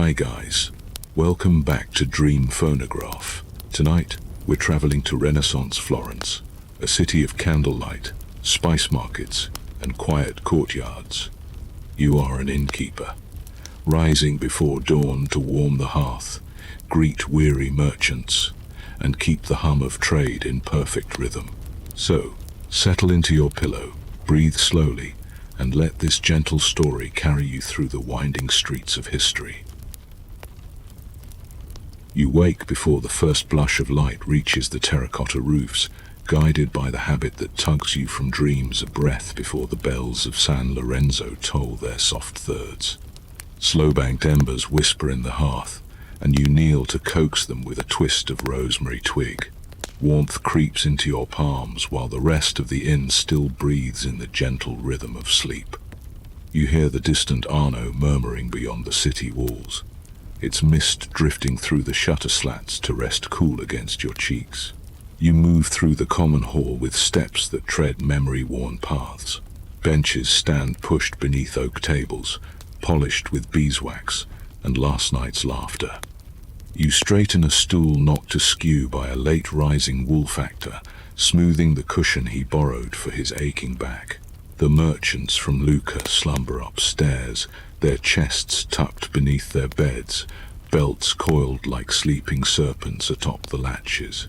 Hi guys, welcome back to Dream Phonograph. Tonight, we're traveling to Renaissance Florence, a city of candlelight, spice markets, and quiet courtyards. You are an innkeeper, rising before dawn to warm the hearth, greet weary merchants, and keep the hum of trade in perfect rhythm. So, settle into your pillow, breathe slowly, and let this gentle story carry you through the winding streets of history. You wake before the first blush of light reaches the terracotta roofs, guided by the habit that tugs you from dreams a breath before the bells of San Lorenzo toll their soft thirds. Slow-banked embers whisper in the hearth, and you kneel to coax them with a twist of rosemary twig. Warmth creeps into your palms while the rest of the inn still breathes in the gentle rhythm of sleep. You hear the distant Arno murmuring beyond the city walls, its mist drifting through the shutter slats to rest cool against your cheeks. You move through the common hall with steps that tread memory-worn paths. Benches stand pushed beneath oak tables, polished with beeswax and last night's laughter. You straighten a stool knocked askew by a late-rising woolfactor, smoothing the cushion he borrowed for his aching back. The merchants from Lucca slumber upstairs, their chests tucked beneath their beds, belts coiled like sleeping serpents atop the latches.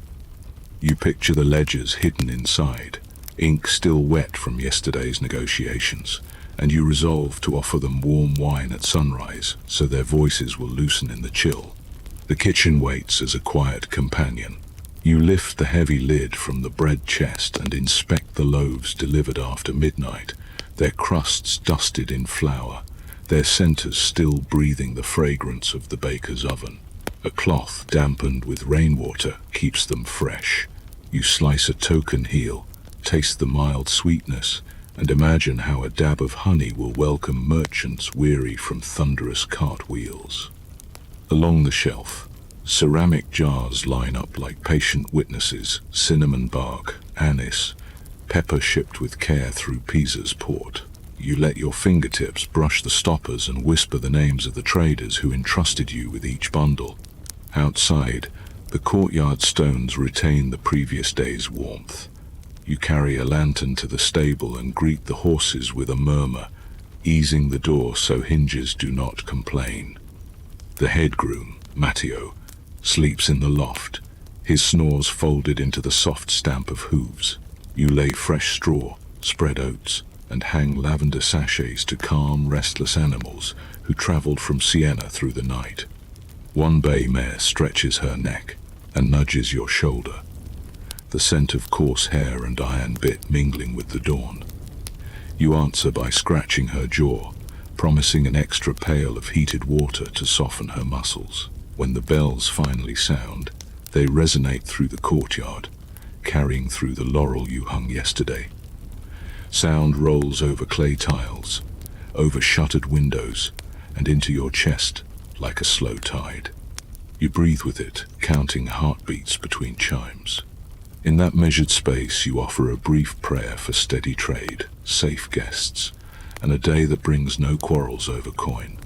You picture the ledgers hidden inside, ink still wet from yesterday's negotiations, and you resolve to offer them warm wine at sunrise so their voices will loosen in the chill. The kitchen waits as a quiet companion. You lift the heavy lid from the bread chest and inspect the loaves delivered after midnight, their crusts dusted in flour, their centers still breathing the fragrance of the baker's oven. A cloth dampened with rainwater keeps them fresh. You slice a token heel, taste the mild sweetness, and imagine how a dab of honey will welcome merchants weary from thunderous cartwheels. Along the shelf, ceramic jars line up like patient witnesses, cinnamon bark, anise, pepper shipped with care through Pisa's port. You let your fingertips brush the stoppers and whisper the names of the traders who entrusted you with each bundle. Outside, the courtyard stones retain the previous day's warmth. You carry a lantern to the stable and greet the horses with a murmur, easing the door so hinges do not complain. The head groom, Matteo, sleeps in the loft, his snores folded into the soft stamp of hooves. You lay fresh straw, spread oats, and hang lavender sachets to calm restless animals who traveled from Siena through the night. One bay mare stretches her neck and nudges your shoulder, the scent of coarse hair and iron bit mingling with the dawn. You answer by scratching her jaw, promising an extra pail of heated water to soften her muscles. When the bells finally sound, they resonate through the courtyard, carrying through the laurel you hung yesterday. Sound rolls over clay tiles, over shuttered windows, and into your chest like a slow tide. You breathe with it, counting heartbeats between chimes. In that measured space, you offer a brief prayer for steady trade, safe guests, and a day that brings no quarrels over coin.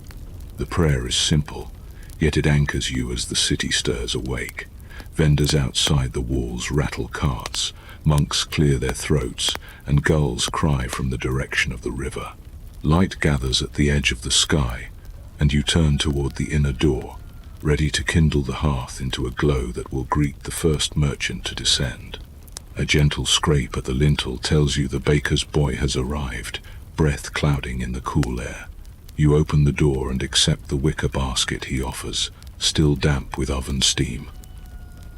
The prayer is simple, yet it anchors you as the city stirs awake. Vendors outside the walls rattle carts, monks clear their throats, and gulls cry from the direction of the river. Light gathers at the edge of the sky, and you turn toward the inner door, ready to kindle the hearth into a glow that will greet the first merchant to descend. A gentle scrape at the lintel tells you the baker's boy has arrived, breath clouding in the cool air. You open the door and accept the wicker basket he offers, still damp with oven steam.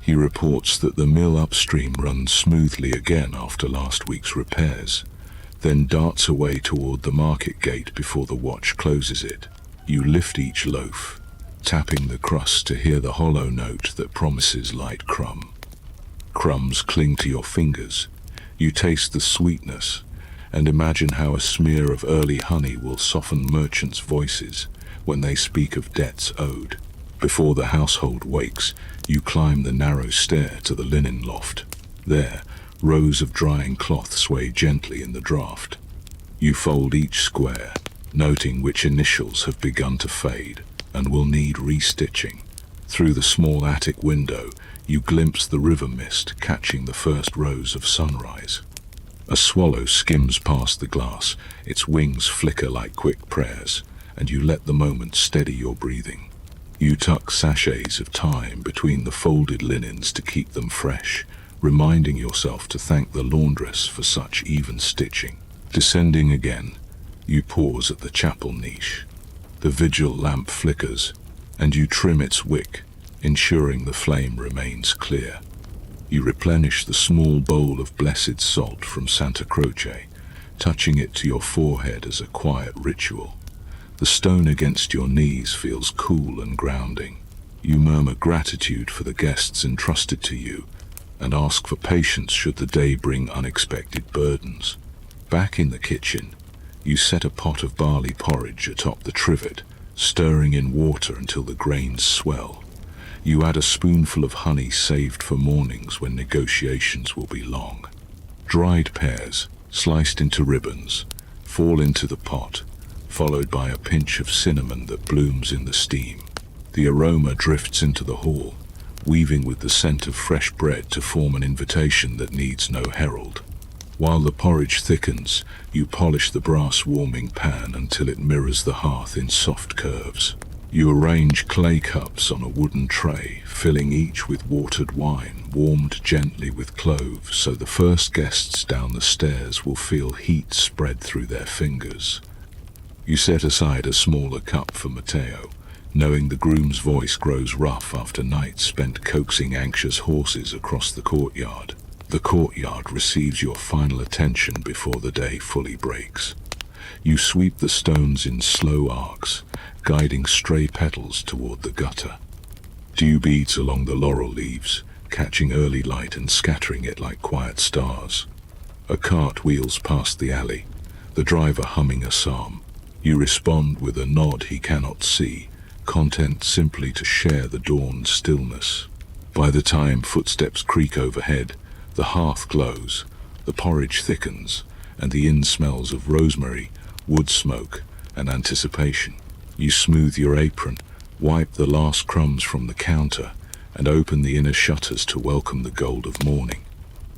He reports that the mill upstream runs smoothly again after last week's repairs, then darts away toward the market gate before the watch closes it. You lift each loaf, tapping the crust to hear the hollow note that promises light crumb. Crumbs cling to your fingers. You taste the sweetness, and imagine how a smear of early honey will soften merchants' voices when they speak of debts owed. Before the household wakes, you climb the narrow stair to the linen loft. There, rows of drying cloth sway gently in the draught. You fold each square, noting which initials have begun to fade. and will need restitching. Through the small attic window, you glimpse the river mist catching the first rose of sunrise. A swallow skims past the glass, its wings flicker like quick prayers, and you let the moment steady your breathing. You tuck sachets of thyme between the folded linens to keep them fresh, reminding yourself to thank the laundress for such even stitching. Descending again, you pause at the chapel niche. The vigil lamp flickers, and you trim its wick, ensuring the flame remains clear. You replenish the small bowl of blessed salt from Santa Croce, touching it to your forehead as a quiet ritual. The stone against your knees feels cool and grounding. You murmur gratitude for the guests entrusted to you, and ask for patience should the day bring unexpected burdens. Back in the kitchen, you set a pot of barley porridge atop the trivet, stirring in water until the grains swell. You add a spoonful of honey saved for mornings when negotiations will be long. Dried pears, sliced into ribbons, fall into the pot, followed by a pinch of cinnamon that blooms in the steam. The aroma drifts into the hall, weaving with the scent of fresh bread to form an invitation that needs no herald. While the porridge thickens, you polish the brass warming pan until it mirrors the hearth in soft curves. You arrange clay cups on a wooden tray, filling each with watered wine, warmed gently with cloves, so the first guests down the stairs will feel heat spread through their fingers. You set aside a smaller cup for Matteo, knowing the groom's voice grows rough after nights spent coaxing anxious horses across the courtyard. The courtyard receives your final attention before the day fully breaks. You sweep the stones in slow arcs, guiding stray petals toward the gutter. Dew beads along the laurel leaves, catching early light and scattering it like quiet stars. A cart wheels past the alley, the driver humming a psalm. You respond with a nod he cannot see, content simply to share the dawn's stillness. By the time footsteps creak overhead, the hearth glows, the porridge thickens, and the inn smells of rosemary, wood smoke, and anticipation. You smooth your apron, wipe the last crumbs from the counter, and open the inner shutters to welcome the gold of morning.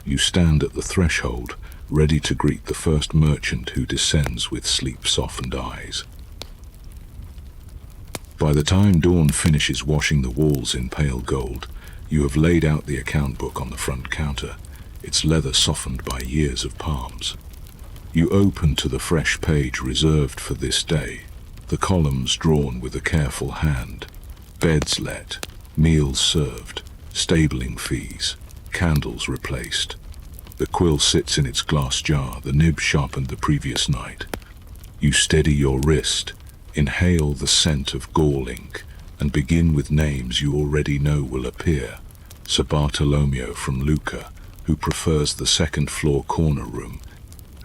You stand at the threshold, ready to greet the first merchant who descends with sleep-softened eyes. By the time dawn finishes washing the walls in pale gold, you have laid out the account book on the front counter, its leather softened by years of palms. You open to the fresh page reserved for this day, the columns drawn with a careful hand. Beds let, meals served, stabling fees, candles replaced. The quill sits in its glass jar, the nib sharpened the previous night. You steady your wrist, inhale the scent of gall ink, and begin with names you already know will appear. Sir Bartolomeo from Lucca, who prefers the second-floor corner room,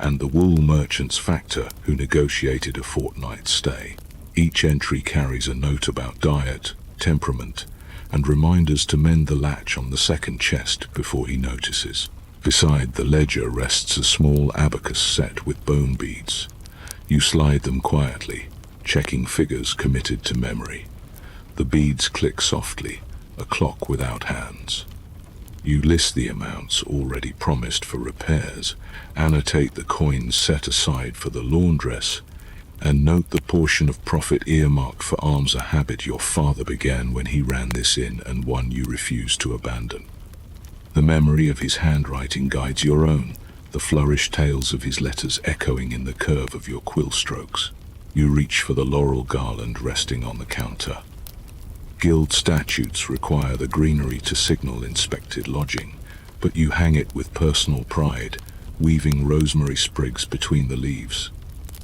and the wool merchant's factor who negotiated a fortnight's stay. Each entry carries a note about diet, temperament, and reminders to mend the latch on the second chest before he notices. Beside the ledger rests a small abacus set with bone beads. You slide them quietly, checking figures committed to memory. The beads click softly, a clock without hands. You list the amounts already promised for repairs, annotate the coins set aside for the laundress, and note the portion of profit earmarked for alms, a habit your father began when he ran this inn and one you refused to abandon. The memory of his handwriting guides your own, the flourished tales of his letters echoing in the curve of your quill strokes. You reach for the laurel garland resting on the counter. Guild statutes require the greenery to signal inspected lodging, but you hang it with personal pride, weaving rosemary sprigs between the leaves.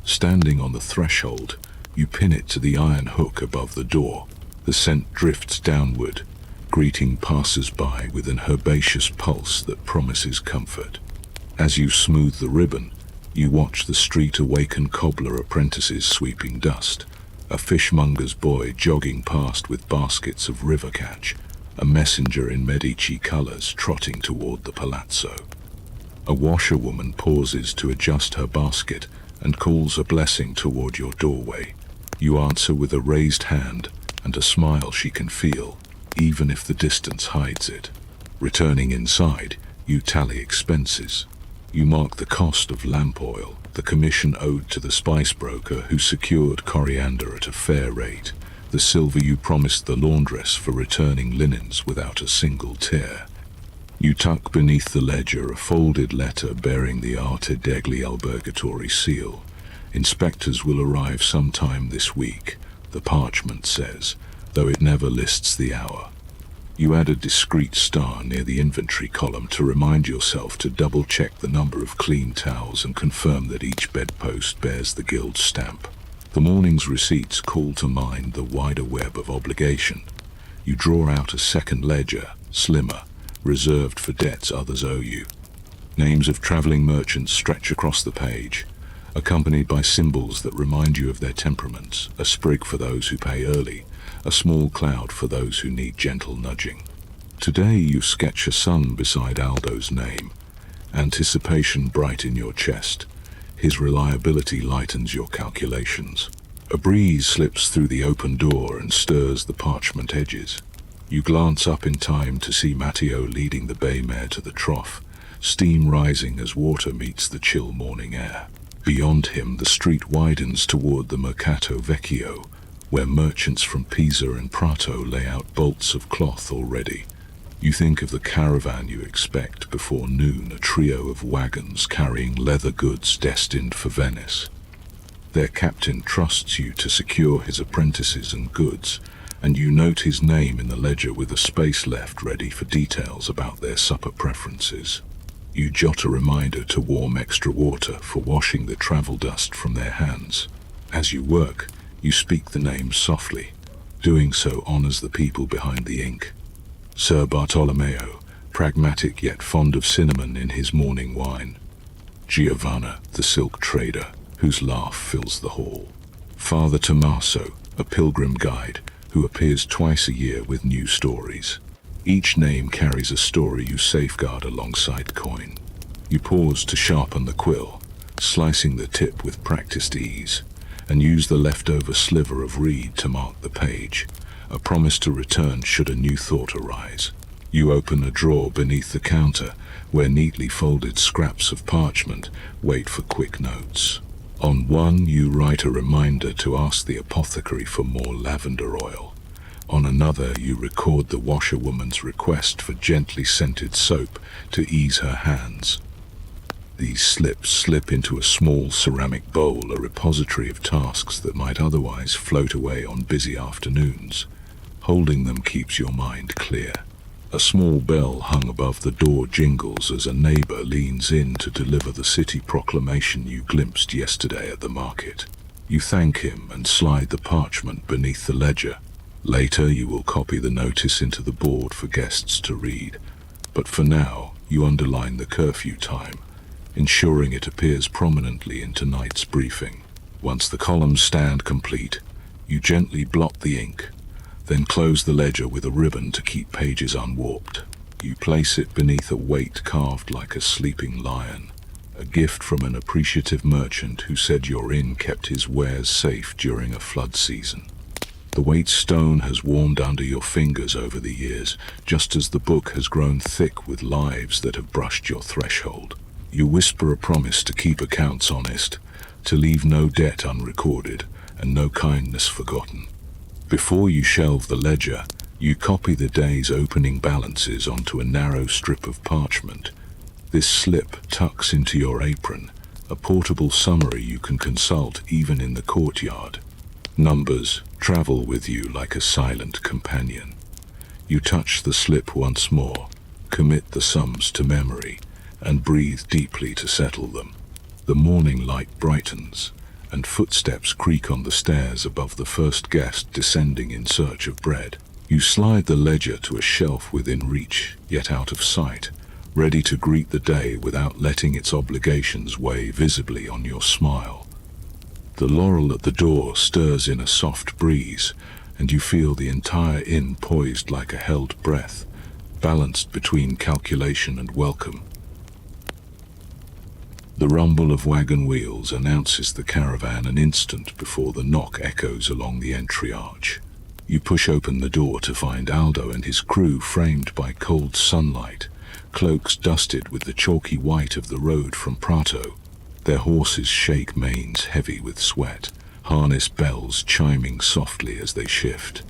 Standing on the threshold, you pin it to the iron hook above the door. The scent drifts downward, greeting passers-by with an herbaceous pulse that promises comfort. As you smooth the ribbon, you watch the street-awakened cobbler apprentices sweeping dust, a fishmonger's boy jogging past with baskets of river catch, a messenger in Medici colors trotting toward the palazzo. A washerwoman pauses to adjust her basket and calls a blessing toward your doorway. You answer with a raised hand, and a smile she can feel, even if the distance hides it. Returning inside, you tally expenses. You mark the cost of lamp oil, the commission owed to the spice broker who secured coriander at a fair rate, the silver you promised the laundress for returning linens without a single tear. You tuck beneath the ledger a folded letter bearing the Arte degli Albergatori seal. Inspectors will arrive sometime this week, the parchment says, though it never lists the hour. You add a discreet star near the inventory column to remind yourself to double-check the number of clean towels and confirm that each bedpost bears the guild stamp. The morning's receipts call to mind the wider web of obligation. You draw out a second ledger, slimmer, reserved for debts others owe you. Names of traveling merchants stretch across the page, accompanied by symbols that remind you of their temperaments, a sprig for those who pay early, a small cloud for those who need gentle nudging. Today you sketch a sun beside Aldo's name, anticipation bright in your chest. His reliability lightens your calculations. A breeze slips through the open door and stirs the parchment edges. You glance up in time to see Matteo leading the bay mare to the trough, steam rising as water meets the chill morning air. Beyond him, the street widens toward the Mercato Vecchio, where merchants from Pisa and Prato lay out bolts of cloth already. You think of the caravan you expect before noon, a trio of wagons carrying leather goods destined for Venice. Their captain trusts you to secure his apprentices and goods, and you note his name in the ledger with a space left ready for details about their supper preferences. You jot a reminder to warm extra water for washing the travel dust from their hands. As you work, you speak the names softly. Doing so honors the people behind the ink. Sir Bartolomeo, pragmatic yet fond of cinnamon in his morning wine. Giovanna, the silk trader, whose laugh fills the hall. Father Tommaso, a pilgrim guide, who appears twice a year with new stories. Each name carries a story you safeguard alongside coin. You pause to sharpen the quill, slicing the tip with practiced ease, and use the leftover sliver of reed to mark the page, a promise to return should a new thought arise. You open a drawer beneath the counter, where neatly folded scraps of parchment wait for quick notes. On one, you write a reminder to ask the apothecary for more lavender oil. On another, you record the washerwoman's request for gently scented soap to ease her hands. These slips slip into a small ceramic bowl, a repository of tasks that might otherwise float away on busy afternoons. Holding them keeps your mind clear. A small bell hung above the door jingles as a neighbor leans in to deliver the city proclamation you glimpsed yesterday at the market. You thank him and slide the parchment beneath the ledger. Later you will copy the notice into the board for guests to read. But for now, you underline the curfew time, ensuring it appears prominently in tonight's briefing. Once the columns stand complete, you gently blot the ink, then close the ledger with a ribbon to keep pages unwarped. You place it beneath a weight carved like a sleeping lion, a gift from an appreciative merchant who said your inn kept his wares safe during a flood season. The weight stone has warmed under your fingers over the years, just as the book has grown thick with lives that have brushed your threshold. You whisper a promise to keep accounts honest, to leave no debt unrecorded, and no kindness forgotten. Before you shelve the ledger, you copy the day's opening balances onto a narrow strip of parchment. This slip tucks into your apron, a portable summary you can consult even in the courtyard. Numbers travel with you like a silent companion. You touch the slip once more, commit the sums to memory, and breathe deeply to settle them. The morning light brightens, and footsteps creak on the stairs above the first guest descending in search of bread. You slide the ledger to a shelf within reach, yet out of sight, ready to greet the day without letting its obligations weigh visibly on your smile. The laurel at the door stirs in a soft breeze, and you feel the entire inn poised like a held breath, balanced between calculation and welcome. The rumble of wagon wheels announces the caravan an instant before the knock echoes along the entry arch. You push open the door to find Aldo and his crew framed by cold sunlight, cloaks dusted with the chalky white of the road from Prato. Their horses shake manes heavy with sweat, harness bells chiming softly as they shift.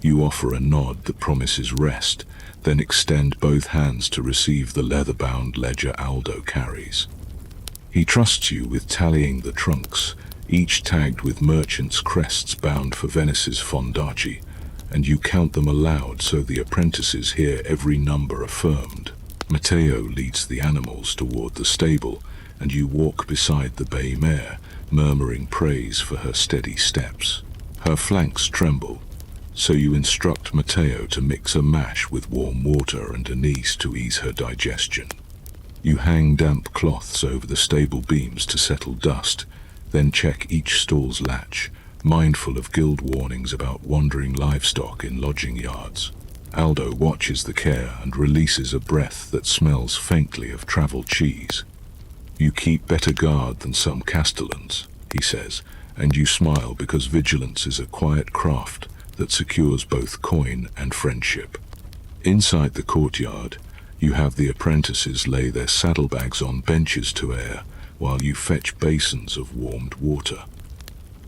You offer a nod that promises rest, then extend both hands to receive the leather-bound ledger Aldo carries. He trusts you with tallying the trunks, each tagged with merchants' crests bound for Venice's Fondaci, and you count them aloud so the apprentices hear every number affirmed. Matteo leads the animals toward the stable, and you walk beside the bay mare, murmuring praise for her steady steps. Her flanks tremble, so you instruct Matteo to mix a mash with warm water and anise to ease her digestion. You hang damp cloths over the stable beams to settle dust, then check each stall's latch, mindful of guild warnings about wandering livestock in lodging yards. Aldo watches the care and releases a breath that smells faintly of travel cheese. You keep better guard than some castellans, he says, and you smile because vigilance is a quiet craft that secures both coin and friendship. Inside the courtyard, you have the apprentices lay their saddlebags on benches to air, while you fetch basins of warmed water.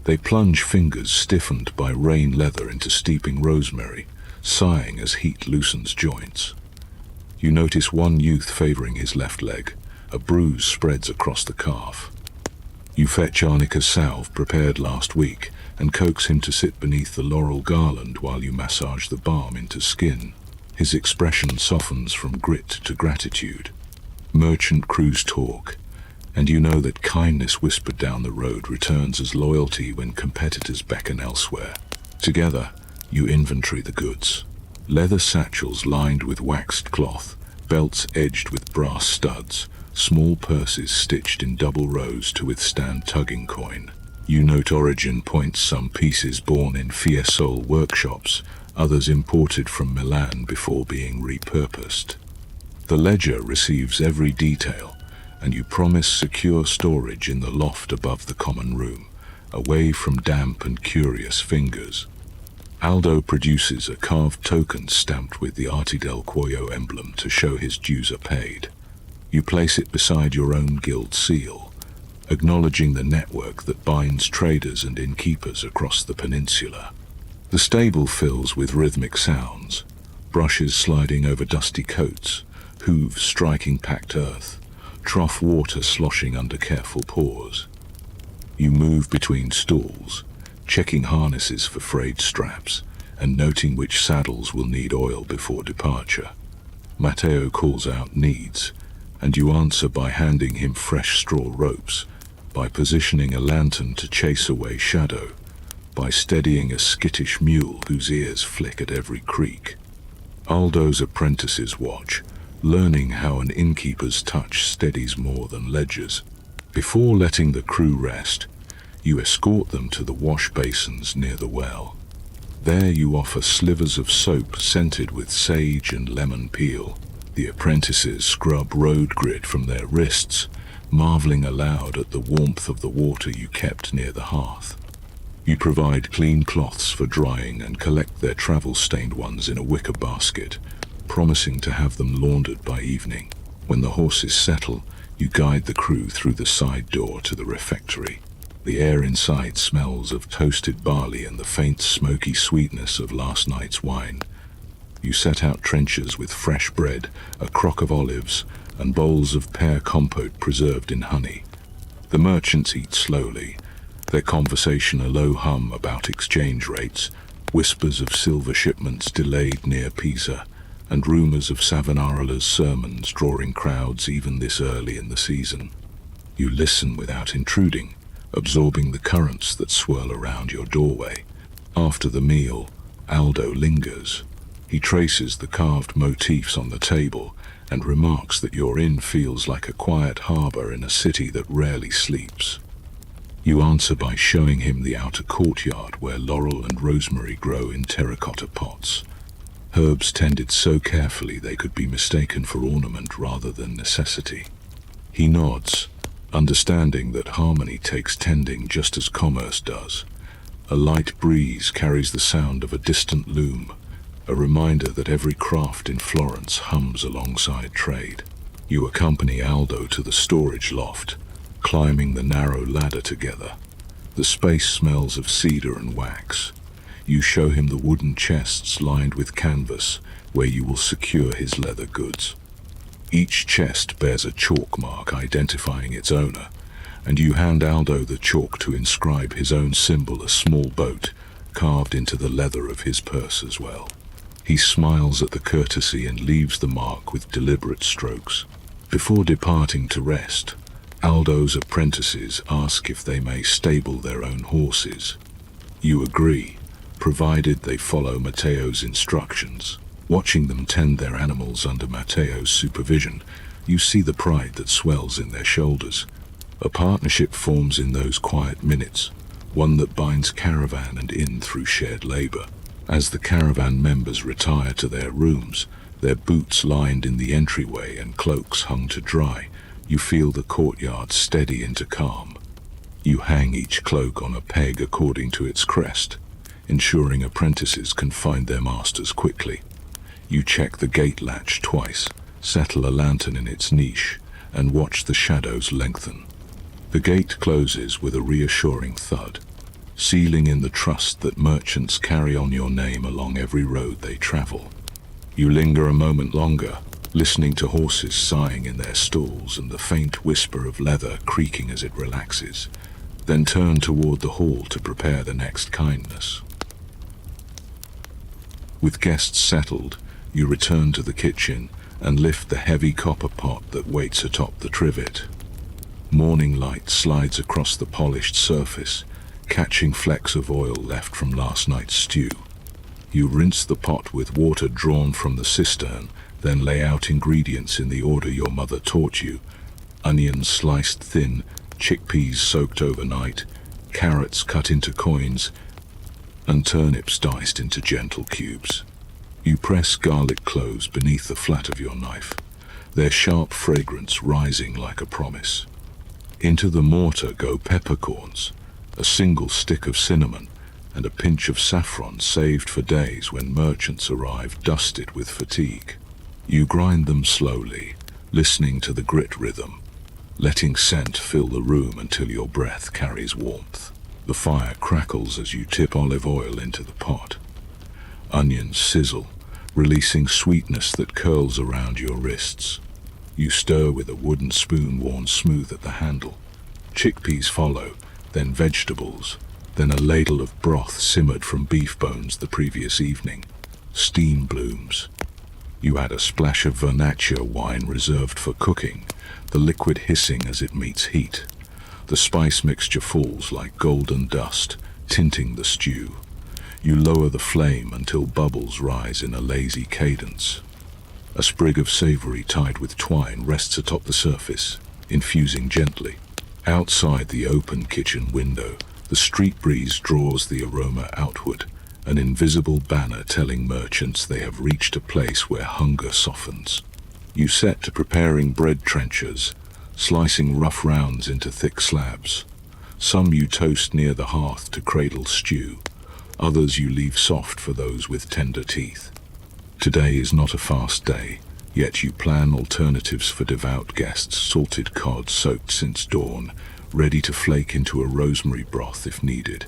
They plunge fingers stiffened by rain leather into steeping rosemary, sighing as heat loosens joints. You notice one youth favoring his left leg. A bruise spreads across the calf. You fetch arnica salve prepared last week and coax him to sit beneath the laurel garland while you massage the balm into skin. His expression softens from grit to gratitude. Merchant crews talk, and you know that kindness whispered down the road returns as loyalty when competitors beckon elsewhere. Together, you inventory the goods. Leather satchels lined with waxed cloth, belts edged with brass studs, small purses stitched in double rows to withstand tugging coin. You note origin points, some pieces born in Fiesole workshops, others imported from Milan before being repurposed. The ledger receives every detail, and you promise secure storage in the loft above the common room, away from damp and curious fingers. Aldo produces a carved token stamped with the Arte del Cuoio emblem to show his dues are paid. You place it beside your own guild seal, acknowledging the network that binds traders and innkeepers across the peninsula. The stable fills with rhythmic sounds, brushes sliding over dusty coats, hooves striking packed earth, trough water sloshing under careful paws. You move between stalls, checking harnesses for frayed straps, and noting which saddles will need oil before departure. Matteo calls out needs, and you answer by handing him fresh straw ropes, by positioning a lantern to chase away shadow, by steadying a skittish mule whose ears flick at every creak. Aldo's apprentices watch, learning how an innkeeper's touch steadies more than ledgers. Before letting the crew rest, you escort them to the wash basins near the well. There you offer slivers of soap scented with sage and lemon peel. The apprentices scrub road grit from their wrists, marveling aloud at the warmth of the water you kept near the hearth. You provide clean cloths for drying and collect their travel-stained ones in a wicker basket, promising to have them laundered by evening. When the horses settle, you guide the crew through the side door to the refectory. The air inside smells of toasted barley and the faint smoky sweetness of last night's wine. You set out trenchers with fresh bread, a crock of olives, and bowls of pear compote preserved in honey. The merchants eat slowly, their conversation a low hum about exchange rates, whispers of silver shipments delayed near Pisa, and rumors of Savonarola's sermons drawing crowds even this early in the season. You listen without intruding, absorbing the currents that swirl around your doorway. After the meal, Aldo lingers. He traces the carved motifs on the table and remarks that your inn feels like a quiet harbor in a city that rarely sleeps. You answer by showing him the outer courtyard where laurel and rosemary grow in terracotta pots, herbs tended so carefully they could be mistaken for ornament rather than necessity. He nods, understanding that harmony takes tending just as commerce does, A light breeze carries the sound of a distant loom, a reminder that every craft in Florence hums alongside trade. You accompany Aldo to the storage loft, climbing the narrow ladder together. The space smells of cedar and wax. You show him the wooden chests lined with canvas where you will secure his leather goods. Each chest bears a chalk mark identifying its owner, and you hand Aldo the chalk to inscribe his own symbol, a small boat, carved into the leather of his purse as well. He smiles at the courtesy and leaves the mark with deliberate strokes. Before departing to rest, Aldo's apprentices ask if they may stable their own horses. You agree, provided they follow Matteo's instructions. Watching them tend their animals under Matteo's supervision, you see the pride that swells in their shoulders. A partnership forms in those quiet minutes, one that binds caravan and inn through shared labor. As the caravan members retire to their rooms, their boots lined in the entryway and cloaks hung to dry, you feel the courtyard steady into calm. You hang each cloak on a peg according to its crest, ensuring apprentices can find their masters quickly. You check the gate latch twice, settle a lantern in its niche, and watch the shadows lengthen. The gate closes with a reassuring thud, sealing in the trust that merchants carry on your name along every road they travel. You linger a moment longer, listening to horses sighing in their stalls and the faint whisper of leather creaking as it relaxes, then turn toward the hall to prepare the next kindness. With guests settled, you return to the kitchen and lift the heavy copper pot that waits atop the trivet. Morning light slides across the polished surface, catching flecks of oil left from last night's stew. You rinse the pot with water drawn from the cistern, then lay out ingredients in the order your mother taught you: onions sliced thin, chickpeas soaked overnight, carrots cut into coins, and turnips diced into gentle cubes. You press garlic cloves beneath the flat of your knife, their sharp fragrance rising like a promise. Into the mortar go peppercorns, a single stick of cinnamon, and a pinch of saffron saved for days when merchants arrive dusted with fatigue. You grind them slowly, listening to the grit rhythm, letting scent fill the room until your breath carries warmth. The fire crackles as you tip olive oil into the pot. Onions sizzle, releasing sweetness that curls around your wrists. You stir with a wooden spoon worn smooth at the handle. Chickpeas follow, then vegetables, then a ladle of broth simmered from beef bones the previous evening. Steam blooms. You add a splash of vernaccia wine reserved for cooking, the liquid hissing as it meets heat. The spice mixture falls like golden dust, tinting the stew. You lower the flame until bubbles rise in a lazy cadence. A sprig of savory tied with twine rests atop the surface, infusing gently. Outside the open kitchen window, the street breeze draws the aroma outward, an invisible banner telling merchants they have reached a place where hunger softens. You set to preparing bread trenchers, slicing rough rounds into thick slabs. Some you toast near the hearth to cradle stew, others you leave soft for those with tender teeth. Today is not a fast day, yet you plan alternatives for devout guests: salted cod soaked since dawn, ready to flake into a rosemary broth if needed.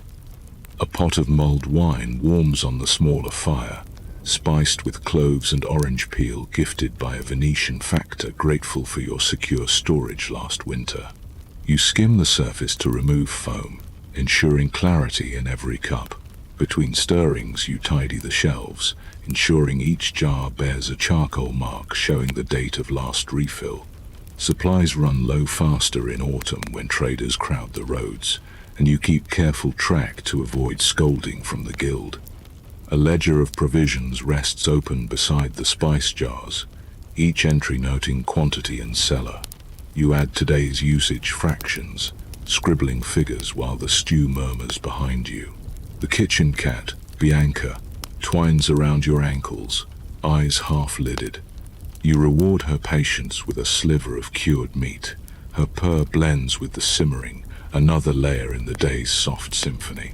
A pot of mulled wine warms on the smaller fire, spiced with cloves and orange peel gifted by a Venetian factor grateful for your secure storage last winter. You skim the surface to remove foam, ensuring clarity in every cup. Between stirrings you tidy the shelves, ensuring each jar bears a charcoal mark showing the date of last refill. Supplies run low faster in autumn when traders crowd the roads, and you keep careful track to avoid scolding from the guild. A ledger of provisions rests open beside the spice jars, each entry noting quantity and cellar. You add today's usage fractions, scribbling figures while the stew murmurs behind you. The kitchen cat, Bianca, twines around your ankles, eyes half-lidded. You reward her patience with a sliver of cured meat. Her purr blends with the simmering, another layer in the day's soft symphony.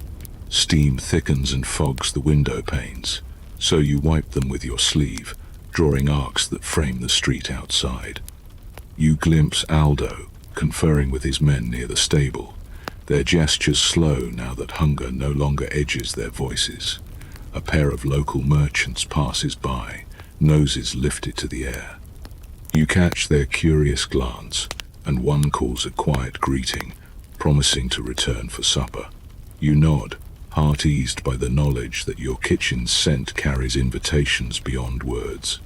Steam thickens and fogs the window panes, so you wipe them with your sleeve, drawing arcs that frame the street outside. You glimpse Aldo, conferring with his men near the stable, their gestures slow now that hunger no longer edges their voices. A pair of local merchants passes by, noses lifted to the air. You catch their curious glance, and one calls a quiet greeting, promising to return for supper. You nod, heart eased by the knowledge that your kitchen's scent carries invitations beyond words.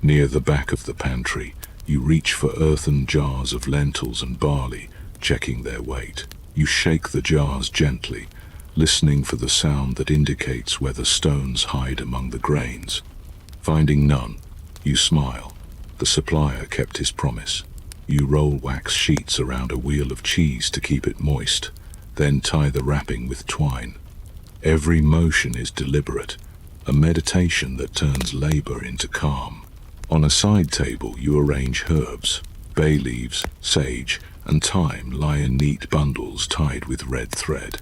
Near the back of the pantry, you reach for earthen jars of lentils and barley, checking their weight. You shake the jars gently, listening for the sound that indicates where the stones hide among the grains. Finding none, you smile. The supplier kept his promise. You roll wax sheets around a wheel of cheese to keep it moist, then tie the wrapping with twine. Every motion is deliberate, a meditation that turns labor into calm. On a side table you arrange herbs. Bay leaves, sage, and thyme lie in neat bundles tied with red thread.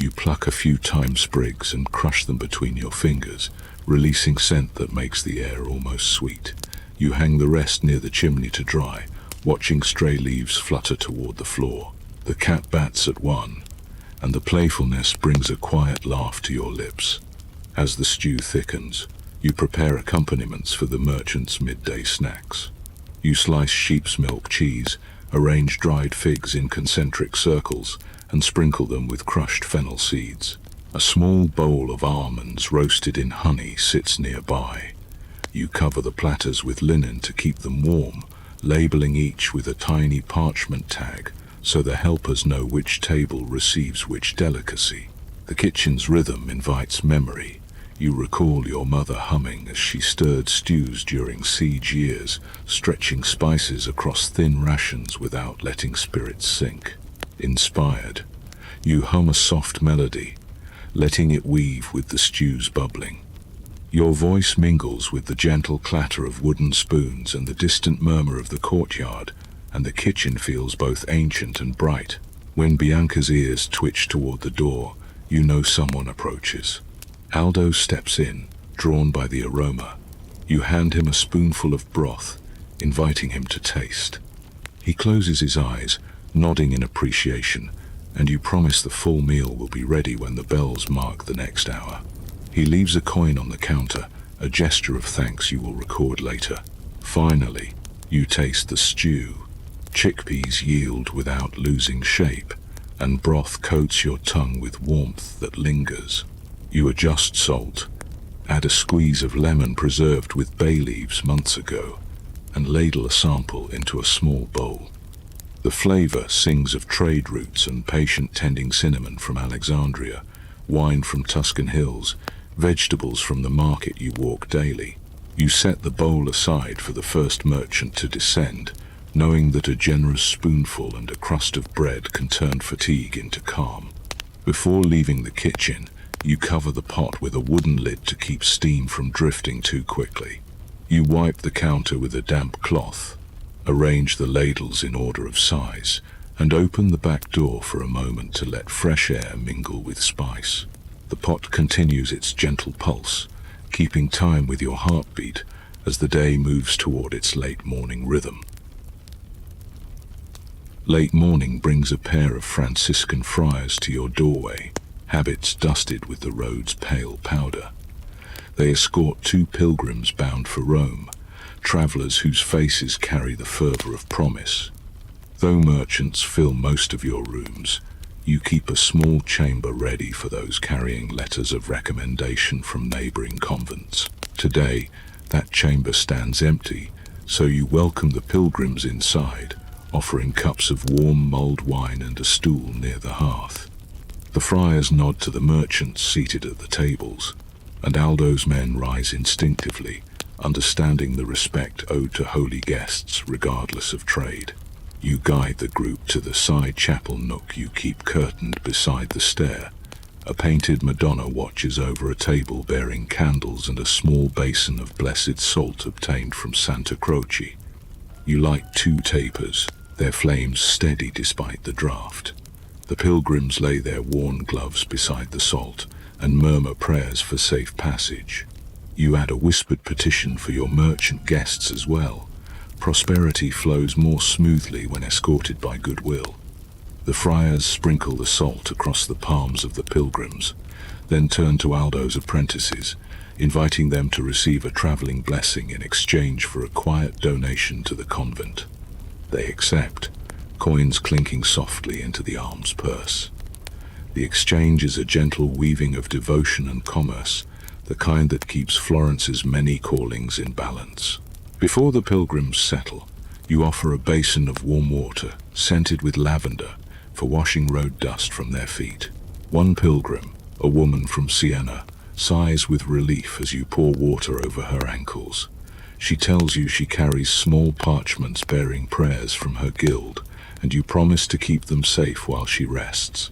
You pluck a few thyme sprigs and crush them between your fingers, releasing scent that makes the air almost sweet. You hang the rest near the chimney to dry, watching stray leaves flutter toward the floor. The cat bats at one, and the playfulness brings a quiet laugh to your lips. As the stew thickens, you prepare accompaniments for the merchant's midday snacks. You slice sheep's milk cheese, arrange dried figs in concentric circles, and sprinkle them with crushed fennel seeds. A small bowl of almonds roasted in honey sits nearby. You cover the platters with linen to keep them warm, labeling each with a tiny parchment tag so the helpers know which table receives which delicacy. The kitchen's rhythm invites memory. You recall your mother humming as she stirred stews during siege years, stretching spices across thin rations without letting spirits sink. Inspired, you hum a soft melody, letting it weave with the stew's bubbling. Your voice mingles with the gentle clatter of wooden spoons and the distant murmur of the courtyard, and the kitchen feels both ancient and bright. When Bianca's ears twitch toward the door, you know someone approaches. Aldo steps in, drawn by the aroma. You hand him a spoonful of broth, inviting him to taste. He closes his eyes, nodding in appreciation, and you promise the full meal will be ready when the bells mark the next hour. He leaves a coin on the counter, a gesture of thanks you will record later. Finally, you taste the stew. Chickpeas yield without losing shape, and broth coats your tongue with warmth that lingers. You adjust salt, add a squeeze of lemon preserved with bay leaves months ago, and ladle a sample into a small bowl. The flavor sings of trade routes and patient tending cinnamon from Alexandria, wine from Tuscan hills, vegetables from the market you walk daily. You set the bowl aside for the first merchant to descend, knowing that a generous spoonful and a crust of bread can turn fatigue into calm. Before leaving the kitchen, you cover the pot with a wooden lid to keep steam from drifting too quickly. You wipe the counter with a damp cloth, arrange the ladles in order of size, and open the back door for a moment to let fresh air mingle with spice. The pot continues its gentle pulse, keeping time with your heartbeat as the day moves toward its late morning rhythm. Late morning brings a pair of Franciscan friars to your doorway, habits dusted with the road's pale powder. They escort two pilgrims bound for Rome, travelers whose faces carry the fervor of promise. Though merchants fill most of your rooms, you keep a small chamber ready for those carrying letters of recommendation from neighboring convents. Today, that chamber stands empty, so you welcome the pilgrims inside, offering cups of warm mulled wine and a stool near the hearth. The friars nod to the merchants seated at the tables, and Aldo's men rise instinctively, understanding the respect owed to holy guests regardless of trade. You guide the group to the side chapel nook you keep curtained beside the stair. A painted Madonna watches over a table bearing candles and a small basin of blessed salt obtained from Santa Croce. You light two tapers, their flames steady despite the draught. The pilgrims lay their worn gloves beside the salt and murmur prayers for safe passage. You add a whispered petition for your merchant guests as well. Prosperity flows more smoothly when escorted by goodwill. The friars sprinkle the salt across the palms of the pilgrims, then turn to Aldo's apprentices, inviting them to receive a traveling blessing in exchange for a quiet donation to the convent. They accept, coins clinking softly into the alms purse. The exchange is a gentle weaving of devotion and commerce, the kind that keeps Florence's many callings in balance. Before the pilgrims settle, you offer a basin of warm water, scented with lavender, for washing road dust from their feet. One pilgrim, a woman from Siena, sighs with relief as you pour water over her ankles. She tells you she carries small parchments bearing prayers from her guild, and you promise to keep them safe while she rests.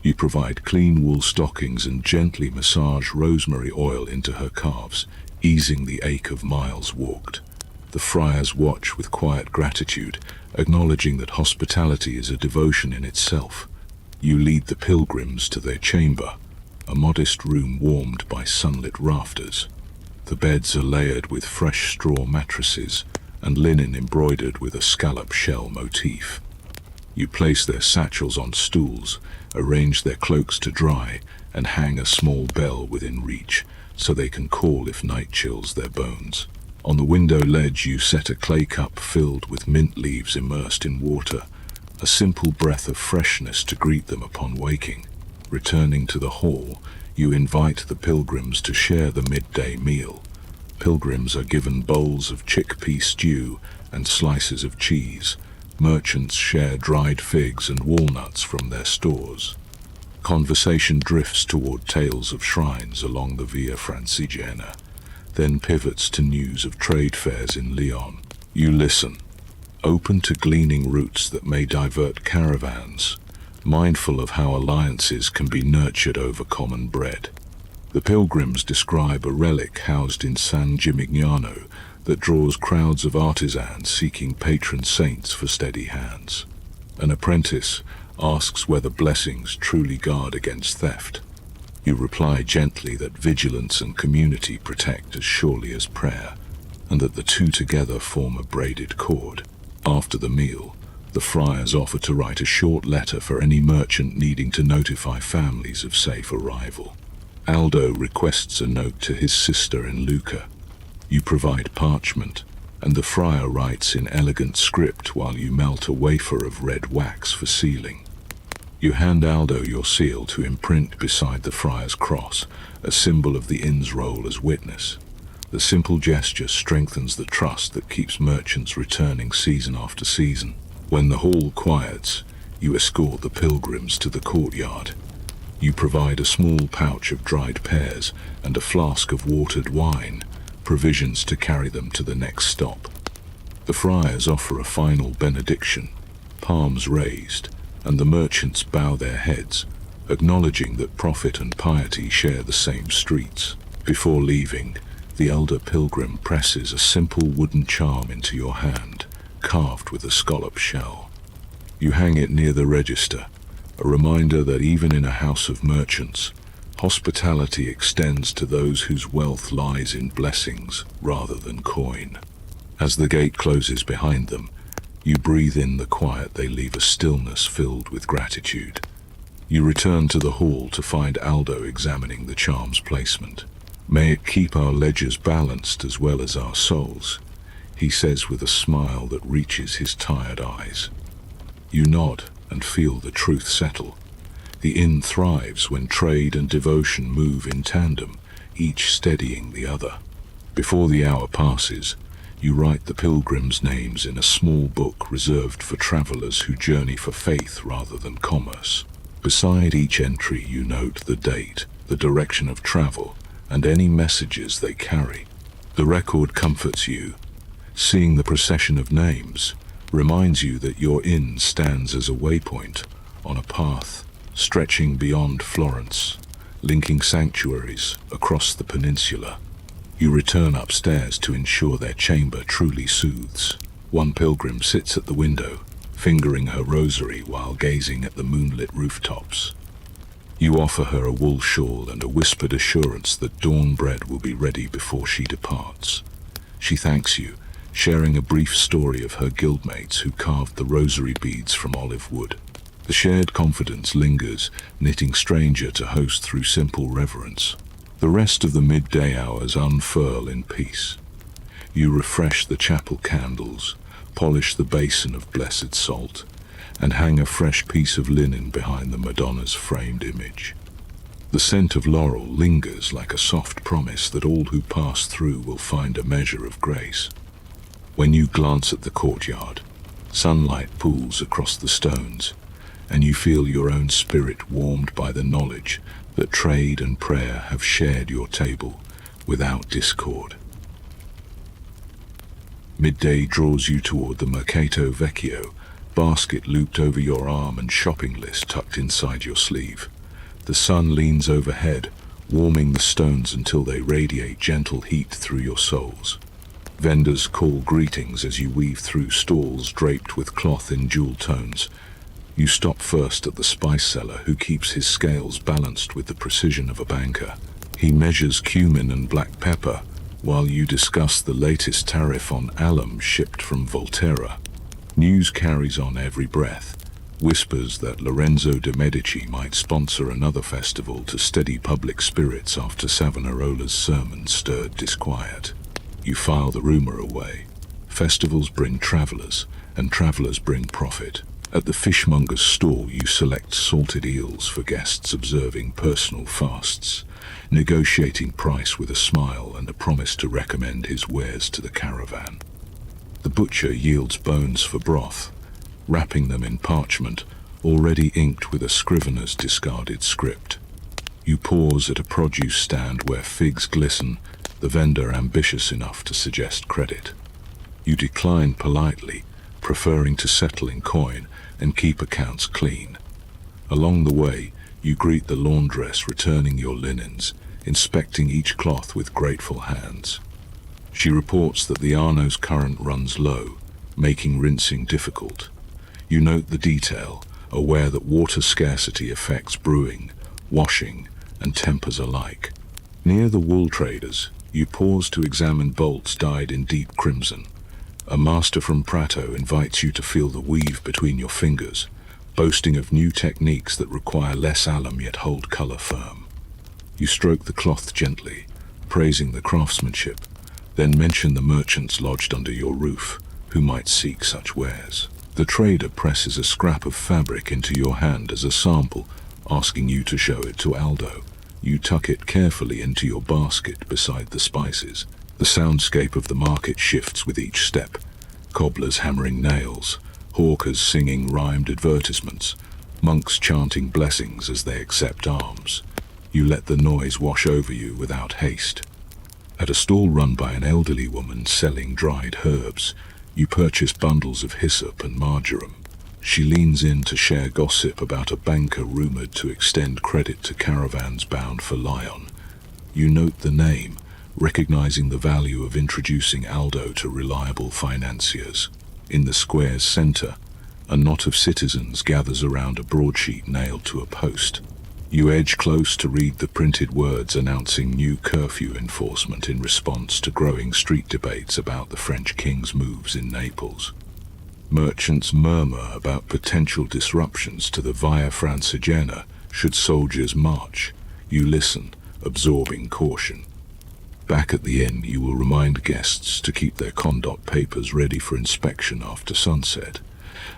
You provide clean wool stockings and gently massage rosemary oil into her calves, easing the ache of miles walked. The friars watch with quiet gratitude, acknowledging that hospitality is a devotion in itself. You lead the pilgrims to their chamber, a modest room warmed by sunlit rafters. The beds are layered with fresh straw mattresses and linen embroidered with a scallop shell motif. You place their satchels on stools, arrange their cloaks to dry, and hang a small bell within reach, so they can call if night chills their bones. On the window ledge you set a clay cup filled with mint leaves immersed in water, a simple breath of freshness to greet them upon waking. Returning to the hall, you invite the pilgrims to share the midday meal. Pilgrims are given bowls of chickpea stew and slices of cheese. Merchants share dried figs and walnuts from their stores. Conversation drifts toward tales of shrines along the Via Francigena, then pivots to news of trade fairs in Lyon. You listen, open to gleaning routes that may divert caravans, mindful of how alliances can be nurtured over common bread. The pilgrims describe a relic housed in San Gimignano that draws crowds of artisans seeking patron saints for steady hands. An apprentice asks whether blessings truly guard against theft. You reply gently that vigilance and community protect as surely as prayer, and that the two together form a braided cord. After the meal, the friars offer to write a short letter for any merchant needing to notify families of safe arrival. Aldo requests a note to his sister in Lucca. You provide parchment, and the friar writes in elegant script while you melt a wafer of red wax for sealing. You hand Aldo your seal to imprint beside the friar's cross, a symbol of the inn's role as witness. The simple gesture strengthens the trust that keeps merchants returning season after season. When the hall quiets, you escort the pilgrims to the courtyard. You provide a small pouch of dried pears and a flask of watered wine, provisions to carry them to the next stop. The friars offer a final benediction, palms raised, and the merchants bow their heads, acknowledging that profit and piety share the same streets. Before leaving, the elder pilgrim presses a simple wooden charm into your hand, carved with a scallop shell. You hang it near the register, a reminder that even in a house of merchants, hospitality extends to those whose wealth lies in blessings rather than coin. As the gate closes behind them, you breathe in the quiet they leave, a stillness filled with gratitude. You return to the hall to find Aldo examining the charm's placement. "May it keep our ledgers balanced as well as our souls," he says with a smile that reaches his tired eyes. You nod and feel the truth settle. The inn thrives when trade and devotion move in tandem, each steadying the other. Before the hour passes, you write the pilgrims' names in a small book reserved for travelers who journey for faith rather than commerce. Beside each entry you note the date, the direction of travel, and any messages they carry. The record comforts you. Seeing the procession of names reminds you that your inn stands as a waypoint on a path stretching beyond Florence, linking sanctuaries across the peninsula. You return upstairs to ensure their chamber truly soothes. One pilgrim sits at the window, fingering her rosary while gazing at the moonlit rooftops. You offer her a wool shawl and a whispered assurance that dawn bread will be ready before she departs. She thanks you, sharing a brief story of her guildmates who carved the rosary beads from olive wood. The shared confidence lingers, knitting stranger to host through simple reverence. The rest of the midday hours unfurl in peace. You refresh the chapel candles, polish the basin of blessed salt, and hang a fresh piece of linen behind the Madonna's framed image. The scent of laurel lingers like a soft promise that all who pass through will find a measure of grace. When you glance at the courtyard, sunlight pools across the stones, and you feel your own spirit warmed by the knowledge that trade and prayer have shared your table without discord. Midday draws you toward the Mercato Vecchio, basket looped over your arm and shopping list tucked inside your sleeve. The sun leans overhead, warming the stones until they radiate gentle heat through your soles. Vendors call greetings as you weave through stalls draped with cloth in jewel tones. You stop first at the spice seller, who keeps his scales balanced with the precision of a banker. He measures cumin and black pepper, while you discuss the latest tariff on alum shipped from Volterra. News carries on every breath. Whispers that Lorenzo de' Medici might sponsor another festival to steady public spirits after Savonarola's sermon stirred disquiet. You file the rumor away. Festivals bring travelers, and travelers bring profit. At the fishmonger's stall, you select salted eels for guests observing personal fasts, negotiating price with a smile and a promise to recommend his wares to the caravan. The butcher yields bones for broth, wrapping them in parchment, already inked with a scrivener's discarded script. You pause at a produce stand where figs glisten, the vendor ambitious enough to suggest credit. You decline politely, preferring to settle in coin and keep accounts clean. Along the way, you greet the laundress returning your linens, inspecting each cloth with grateful hands. She reports that the Arno's current runs low, making rinsing difficult. You note the detail, aware that water scarcity affects brewing, washing, and tempers alike. Near the wool traders, you pause to examine bolts dyed in deep crimson. A master from Prato invites you to feel the weave between your fingers, boasting of new techniques that require less alum yet hold color firm. You stroke the cloth gently, praising the craftsmanship, then mention the merchants lodged under your roof, who might seek such wares. The trader presses a scrap of fabric into your hand as a sample, asking you to show it to Aldo. You tuck it carefully into your basket beside the spices. The soundscape of the market shifts with each step. Cobblers hammering nails, hawkers singing rhymed advertisements, monks chanting blessings as they accept alms. You let the noise wash over you without haste. At a stall run by an elderly woman selling dried herbs, you purchase bundles of hyssop and marjoram. She leans in to share gossip about a banker rumored to extend credit to caravans bound for Lyon. You note the name, recognizing the value of introducing Aldo to reliable financiers. In the square's center, a knot of citizens gathers around a broadsheet nailed to a post. You edge close to read the printed words announcing new curfew enforcement in response to growing street debates about the French king's moves in Naples. Merchants murmur about potential disruptions to the Via Francigena should soldiers march. You listen, absorbing caution. Back at the inn, you will remind guests to keep their conduct papers ready for inspection after sunset.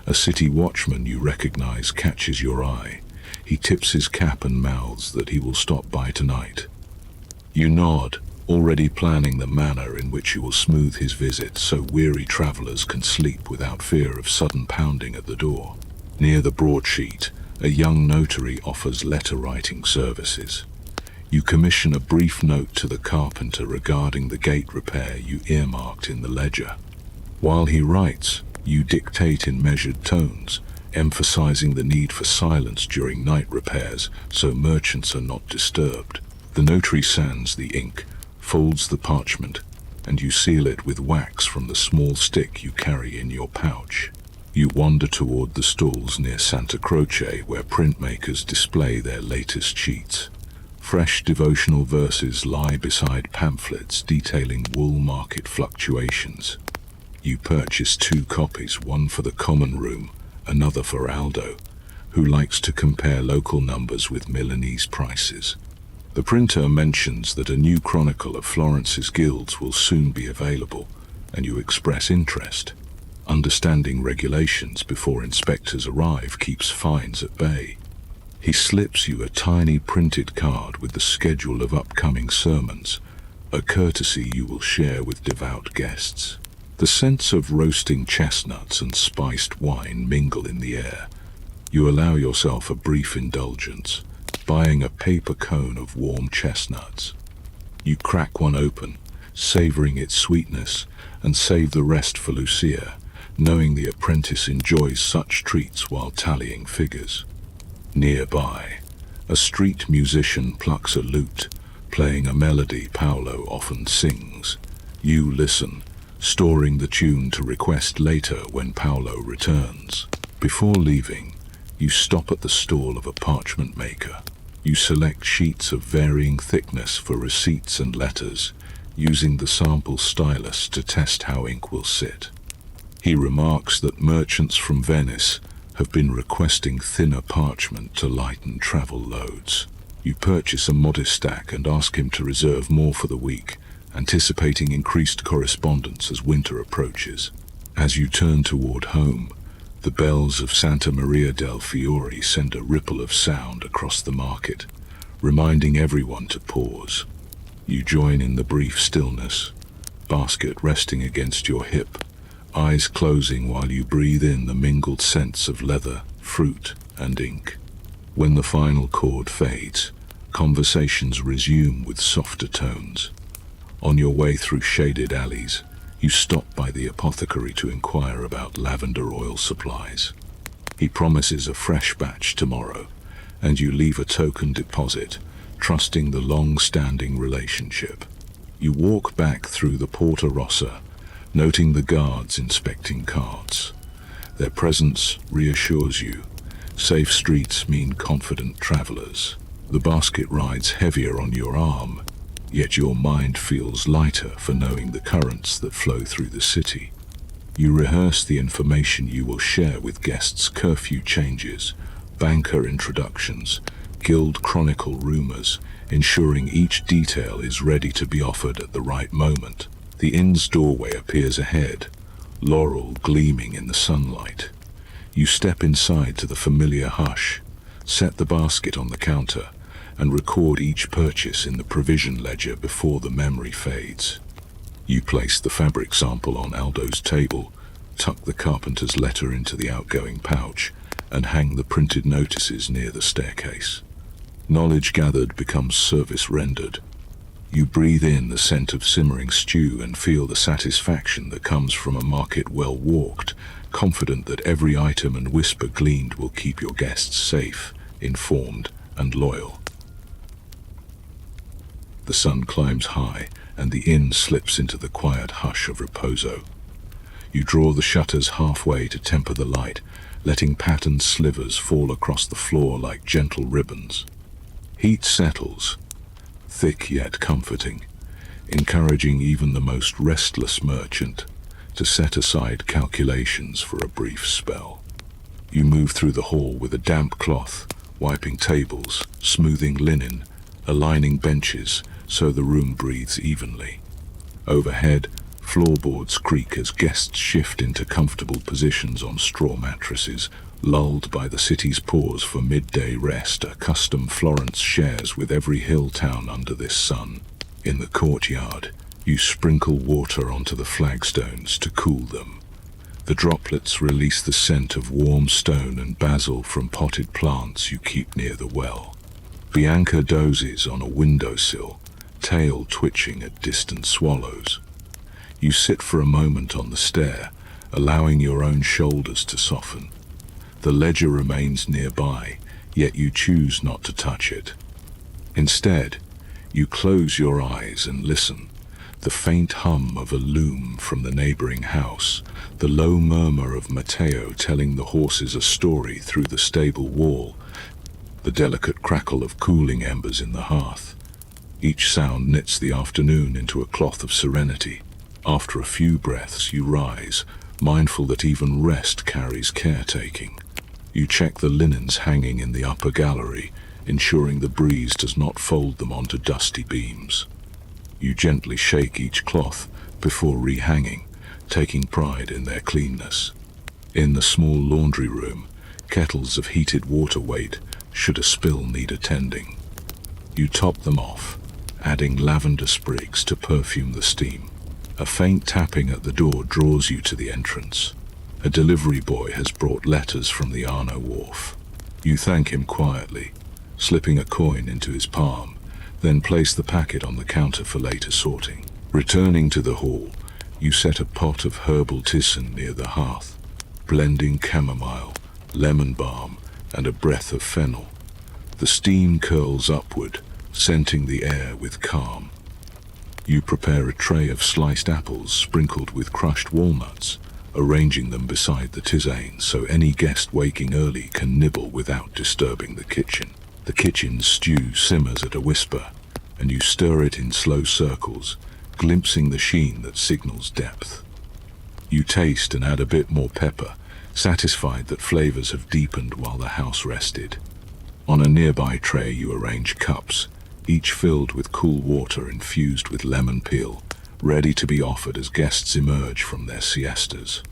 A city watchman you recognize catches your eye. He tips his cap and mouths that he will stop by tonight. You nod, already planning the manner in which you will smooth his visit so weary travelers can sleep without fear of sudden pounding at the door. Near the broadsheet, a young notary offers letter-writing services. You commission a brief note to the carpenter regarding the gate repair you earmarked in the ledger. While he writes, you dictate in measured tones, emphasizing the need for silence during night repairs so merchants are not disturbed. The notary sands the ink, folds the parchment, and you seal it with wax from the small stick you carry in your pouch. You wander toward the stalls near Santa Croce where printmakers display their latest sheets. Fresh devotional verses lie beside pamphlets detailing wool market fluctuations. You purchase 2 copies, one for the common room, another for Aldo, who likes to compare local numbers with Milanese prices. The printer mentions that a new chronicle of Florence's guilds will soon be available, and you express interest. Understanding regulations before inspectors arrive keeps fines at bay. He slips you a tiny printed card with the schedule of upcoming sermons, a courtesy you will share with devout guests. The scents of roasting chestnuts and spiced wine mingle in the air. You allow yourself a brief indulgence, buying a paper cone of warm chestnuts. You crack one open, savoring its sweetness, and save the rest for Lucia, knowing the apprentice enjoys such treats while tallying figures. Nearby, a street musician plucks a lute, playing a melody Paolo often sings. You listen, storing the tune to request later when Paolo returns. Before leaving, you stop at the stall of a parchment maker. You select sheets of varying thickness for receipts and letters, using the sample stylus to test how ink will sit. He remarks that merchants from Venice have been requesting thinner parchment to lighten travel loads. You purchase a modest stack and ask him to reserve more for the week, anticipating increased correspondence as winter approaches. As you turn toward home, the bells of Santa Maria del Fiore send a ripple of sound across the market, reminding everyone to pause. You join in the brief stillness, basket resting against your hip, eyes closing while you breathe in the mingled scents of leather, fruit, and ink. When the final chord fades, conversations resume with softer tones. On your way through shaded alleys, you stop by the apothecary to inquire about lavender oil supplies. He promises a fresh batch tomorrow, and you leave a token deposit, trusting the long-standing relationship. You walk back through the Porta Rossa, noting the guards inspecting carts. Their presence reassures you. Safe streets mean confident travelers. The basket rides heavier on your arm, yet your mind feels lighter for knowing the currents that flow through the city. You rehearse the information you will share with guests: curfew changes, banker introductions, guild chronicle rumors, ensuring each detail is ready to be offered at the right moment. The inn's doorway appears ahead, laurel gleaming in the sunlight. You step inside to the familiar hush, set the basket on the counter, and record each purchase in the provision ledger before the memory fades. You place the fabric sample on Aldo's table, tuck the carpenter's letter into the outgoing pouch, and hang the printed notices near the staircase. Knowledge gathered becomes service rendered. You breathe in the scent of simmering stew and feel the satisfaction that comes from a market well walked, confident that every item and whisper gleaned will keep your guests safe, informed, and loyal. The sun climbs high, and the inn slips into the quiet hush of riposo. You draw the shutters halfway to temper the light, letting patterned slivers fall across the floor like gentle ribbons. Heat settles, thick yet comforting, encouraging even the most restless merchant to set aside calculations for a brief spell. You move through the hall with a damp cloth, wiping tables, smoothing linen, aligning benches so the room breathes evenly. Overhead, floorboards creak as guests shift into comfortable positions on straw mattresses, lulled by the city's pause for midday rest, a custom Florence shares with every hill town under this sun. In the courtyard, you sprinkle water onto the flagstones to cool them. The droplets release the scent of warm stone and basil from potted plants you keep near the well. Bianca dozes on a windowsill, tail twitching at distant swallows. You sit for a moment on the stair, allowing your own shoulders to soften. The ledger remains nearby, yet you choose not to touch it. Instead, you close your eyes and listen, The faint hum of a loom from the neighboring house, the low murmur of Matteo telling the horses a story through the stable wall, the delicate crackle of cooling embers in the hearth. Each sound knits the afternoon into a cloth of serenity. After a few breaths, you rise, mindful that even rest carries caretaking. You check the linens hanging in the upper gallery, ensuring the breeze does not fold them onto dusty beams. You gently shake each cloth before rehanging, taking pride in their cleanness. In the small laundry room, kettles of heated water wait should a spill need attending. You top them off, adding lavender sprigs to perfume the steam. A faint tapping at the door draws you to the entrance. A delivery boy has brought letters from the Arno wharf. You thank him quietly, slipping a coin into his palm, then place the packet on the counter for later sorting. Returning to the hall, you set a pot of herbal tisane near the hearth, blending chamomile, lemon balm, and a breath of fennel. The steam curls upward, scenting the air with calm. You prepare a tray of sliced apples sprinkled with crushed walnuts, arranging them beside the tisane so any guest waking early can nibble without disturbing the kitchen. The kitchen stew simmers at a whisper, and you stir it in slow circles, glimpsing the sheen that signals depth. You taste and add a bit more pepper, satisfied that flavors have deepened while the house rested. On a nearby tray you arrange cups, each filled with cool water infused with lemon peel, ready to be offered as guests emerge from their siestas.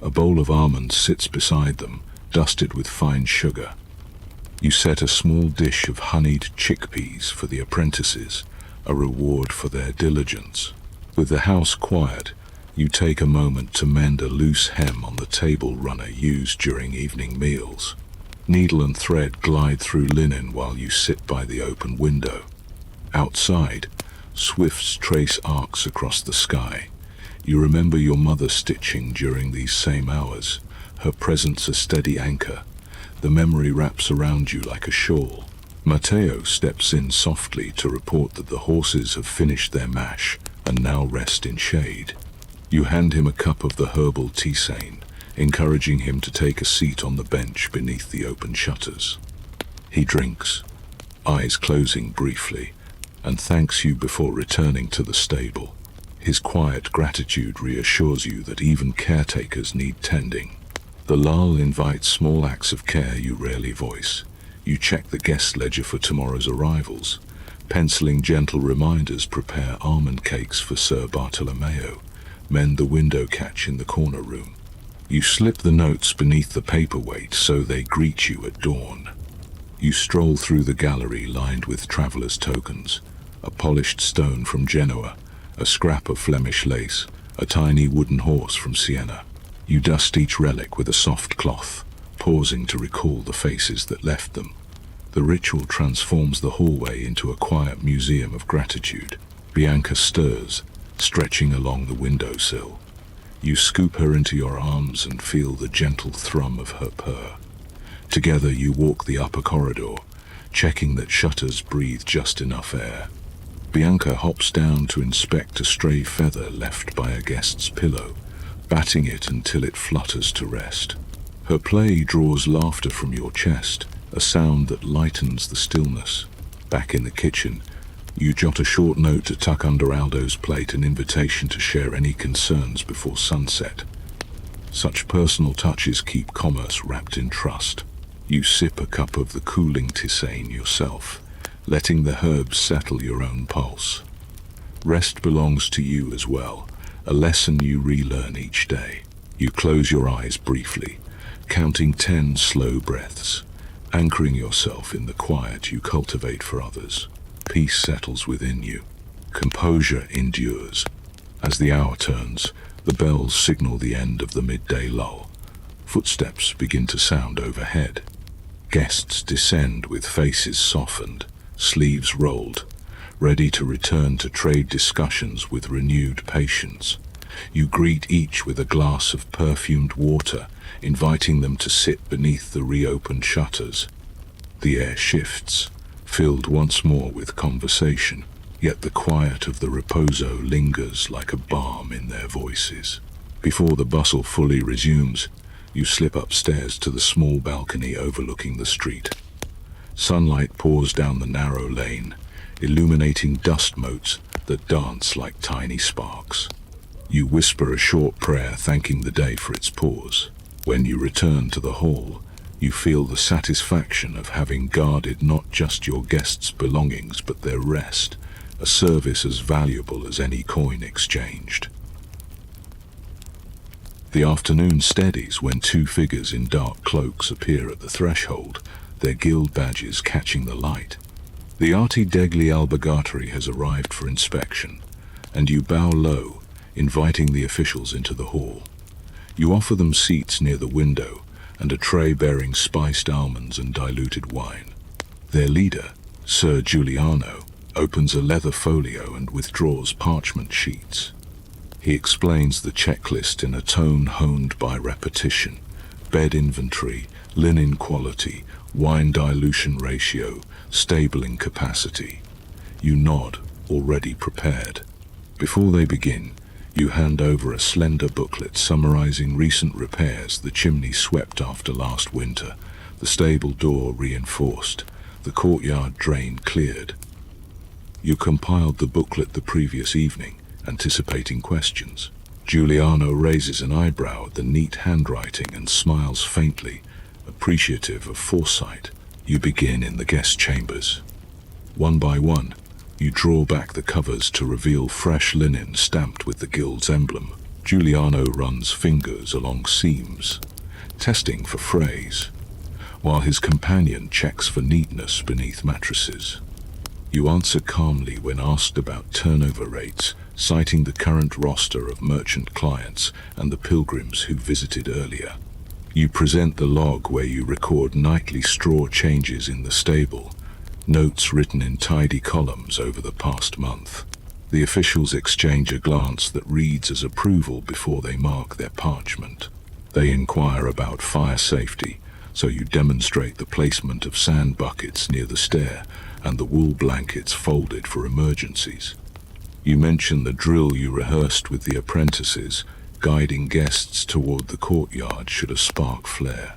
A bowl of almonds sits beside them, dusted with fine sugar. You set a small dish of honeyed chickpeas for the apprentices, a reward for their diligence. With the house quiet, you take a moment to mend a loose hem on the table runner used during evening meals. Needle and thread glide through linen while you sit by the open window. Outside, swifts trace arcs across the sky. You remember your mother stitching during these same hours, her presence a steady anchor. The memory wraps around you like a shawl. Matteo steps in softly to report that the horses have finished their mash and now rest in shade. You hand him a cup of the herbal tisane, encouraging him to take a seat on the bench beneath the open shutters. He drinks, eyes closing briefly, and thanks you before returning to the stable. His quiet gratitude reassures you that even caretakers need tending. The lull invites small acts of care you rarely voice. You check the guest ledger for tomorrow's arrivals, penciling gentle reminders, prepare almond cakes for Sir Bartolomeo, mend the window catch in the corner room. You slip the notes beneath the paperweight so they greet you at dawn. You stroll through the gallery lined with travelers' tokens, a polished stone from Genoa, a scrap of Flemish lace, a tiny wooden horse from Siena. You dust each relic with a soft cloth, pausing to recall the faces that left them. The ritual transforms the hallway into a quiet museum of gratitude. Bianca stirs, stretching along the windowsill. You scoop her into your arms and feel the gentle thrum of her purr. Together you walk the upper corridor, checking that shutters breathe just enough air. Bianca hops down to inspect a stray feather left by a guest's pillow, batting it until it flutters to rest. Her play draws laughter from your chest, a sound that lightens the stillness. Back in the kitchen, you jot a short note to tuck under Aldo's plate, an invitation to share any concerns before sunset. Such personal touches keep commerce wrapped in trust. You sip a cup of the cooling tisane yourself, letting the herbs settle your own pulse. Rest belongs to you as well, a lesson you relearn each day. You close your eyes briefly, counting 10 slow breaths, anchoring yourself in the quiet you cultivate for others. Peace settles within you. Composure endures. As the hour turns, the bells signal the end of the midday lull. Footsteps begin to sound overhead. Guests descend with faces softened, sleeves rolled, ready to return to trade discussions with renewed patience. You greet each with a glass of perfumed water, inviting them to sit beneath the reopened shutters. The air shifts, filled once more with conversation. yet the quiet of the riposo lingers like a balm in their voices. Before the bustle fully resumes, you slip upstairs to the small balcony overlooking the street. Sunlight pours down the narrow lane, illuminating dust motes that dance like tiny sparks. You whisper a short prayer thanking the day for its pause. When you return to the hall, you feel the satisfaction of having guarded not just your guests' belongings but their rest, a service as valuable as any coin exchanged. The afternoon steadies when two figures in dark cloaks appear at the threshold, their guild badges catching the light. The Arti degli Albergatori has arrived for inspection, and you bow low, inviting the officials into the hall. You offer them seats near the window and a tray bearing spiced almonds and diluted wine. Their leader, Sir Giuliano, opens a leather folio and withdraws parchment sheets. He explains the checklist in a tone honed by repetition: bed inventory, linen quality, wine dilution ratio, stabling capacity. You nod, already prepared. Before they begin, you hand over a slender booklet summarizing recent repairs: the chimney swept after last winter, the stable door reinforced, the courtyard drain cleared. You compiled the booklet the previous evening, anticipating questions. Giuliano raises an eyebrow at the neat handwriting and smiles faintly, appreciative of foresight. You begin in the guest chambers. One by one, you draw back the covers to reveal fresh linen stamped with the guild's emblem. Giuliano runs fingers along seams, testing for frays, while his companion checks for neatness beneath mattresses. You answer calmly when asked about turnover rates, citing the current roster of merchant clients and the pilgrims who visited earlier. You present the log where you record nightly straw changes in the stable, notes written in tidy columns over the past month. The officials exchange a glance that reads as approval before they mark their parchment. They inquire about fire safety, so you demonstrate the placement of sand buckets near the stair and the wool blankets folded for emergencies. You mention the drill you rehearsed with the apprentices, guiding guests toward the courtyard should a spark flare.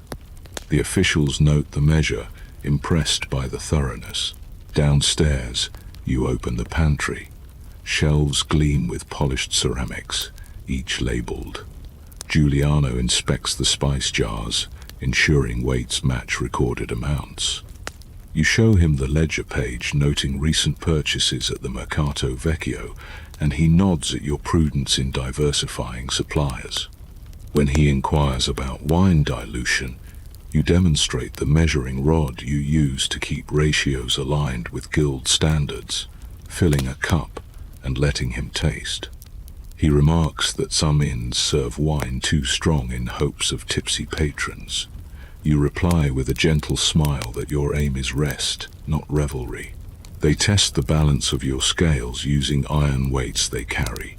The officials note the measure, impressed by the thoroughness. Downstairs, you open the pantry. Shelves gleam with polished ceramics, each labeled. Giuliano inspects the spice jars, ensuring weights match recorded amounts. You show him the ledger page noting recent purchases at the Mercato Vecchio, and he nods at your prudence in diversifying suppliers. When he inquires about wine dilution, you demonstrate the measuring rod you use to keep ratios aligned with guild standards, filling a cup and letting him taste. He remarks that some inns serve wine too strong in hopes of tipsy patrons. You reply with a gentle smile that your aim is rest, not revelry. They test the balance of your scales using iron weights they carry.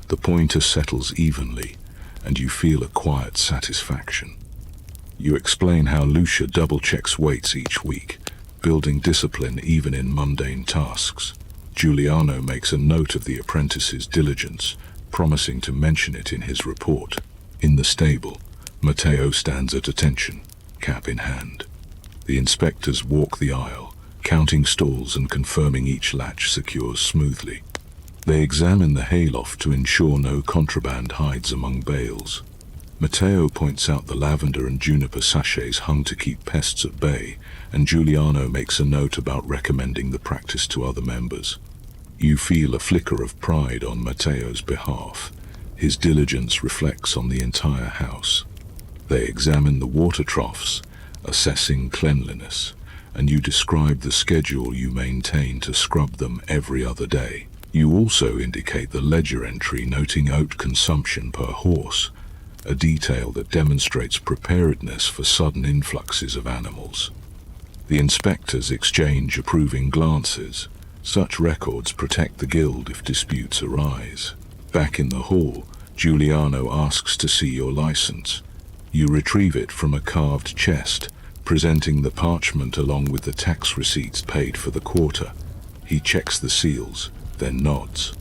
The pointer settles evenly, and you feel a quiet satisfaction. You explain how Lucia double-checks weights each week, building discipline even in mundane tasks. Giuliano makes a note of the apprentice's diligence, promising to mention it in his report. In the stable, Matteo stands at attention, cap in hand. The inspectors walk the aisle, counting stalls and confirming each latch secures smoothly. They examine the hayloft to ensure no contraband hides among bales. Matteo points out the lavender and juniper sachets hung to keep pests at bay, and Giuliano makes a note about recommending the practice to other members. You feel a flicker of pride on Matteo's behalf. His diligence reflects on the entire house. They examine the water troughs, assessing cleanliness, and you describe the schedule you maintain to scrub them every other day. You also indicate the ledger entry noting oat consumption per horse, a detail that demonstrates preparedness for sudden influxes of animals. The inspectors exchange approving glances. Such records protect the guild if disputes arise. Back in the hall, Giuliano asks to see your license. You retrieve it from a carved chest, presenting the parchment along with the tax receipts paid for the quarter. He checks the seals, then nods.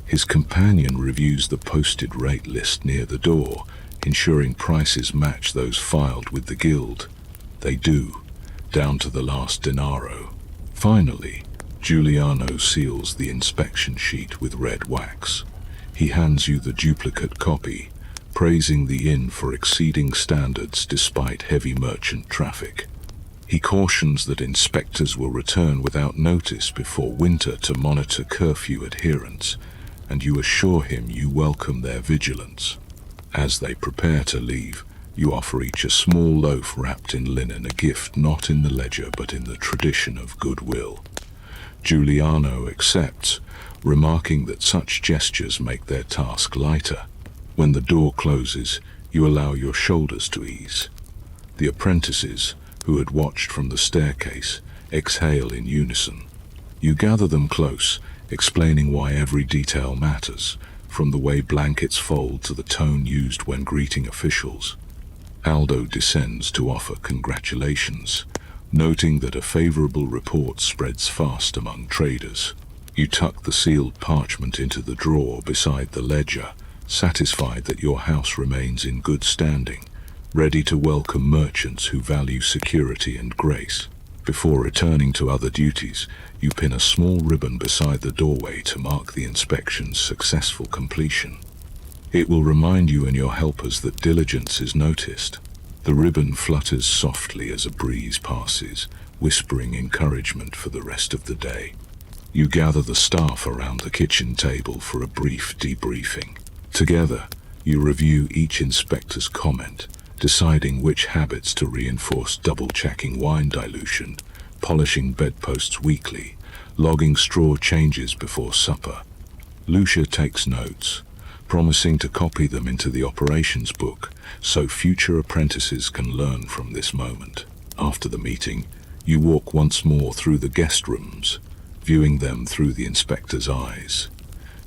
His companion reviews the posted rate list near the door, ensuring prices match those filed with the guild. They do, down to the last denaro. Finally, Giuliano seals the inspection sheet with red wax. He hands you the duplicate copy, praising the inn for exceeding standards despite heavy merchant traffic. He cautions that inspectors will return without notice before winter to monitor curfew adherence, and you assure him you welcome their vigilance. As they prepare to leave, you offer each a small loaf wrapped in linen, a gift not in the ledger but in the tradition of goodwill. Giuliano accepts, remarking that such gestures make their task lighter. When the door closes, you allow your shoulders to ease. The apprentices, who had watched from the staircase, exhale in unison. You gather them close, explaining why every detail matters, from the way blankets fold to the tone used when greeting officials. Aldo descends to offer congratulations, noting that a favorable report spreads fast among traders. You tuck the sealed parchment into the drawer beside the ledger, satisfied that your house remains in good standing, ready to welcome merchants who value security and grace. Before returning to other duties, you pin a small ribbon beside the doorway to mark the inspection's successful completion. It will remind you and your helpers that diligence is noticed. The ribbon flutters softly as a breeze passes, whispering encouragement for the rest of the day. You gather the staff around the kitchen table for a brief debriefing. Together, you review each inspector's comment, deciding which habits to reinforce, double-checking wine dilution, polishing bedposts weekly, logging straw changes before supper. Lucia takes notes, promising to copy them into the operations book so future apprentices can learn from this moment. After the meeting, you walk once more through the guest rooms, viewing them through the inspector's eyes.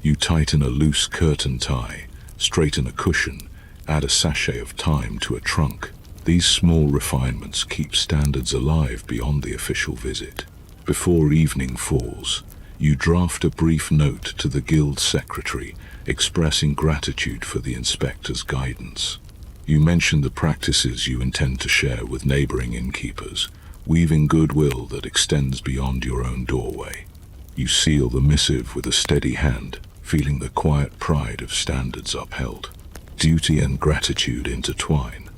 You tighten a loose curtain tie, straighten a cushion, add a sachet of thyme to a trunk. These small refinements keep standards alive beyond the official visit. Before evening falls, you draft a brief note to the guild secretary, expressing gratitude for the inspector's guidance. You mention the practices you intend to share with neighboring innkeepers, weaving goodwill that extends beyond your own doorway. You seal the missive with a steady hand, feeling the quiet pride of standards upheld. Duty and gratitude intertwine.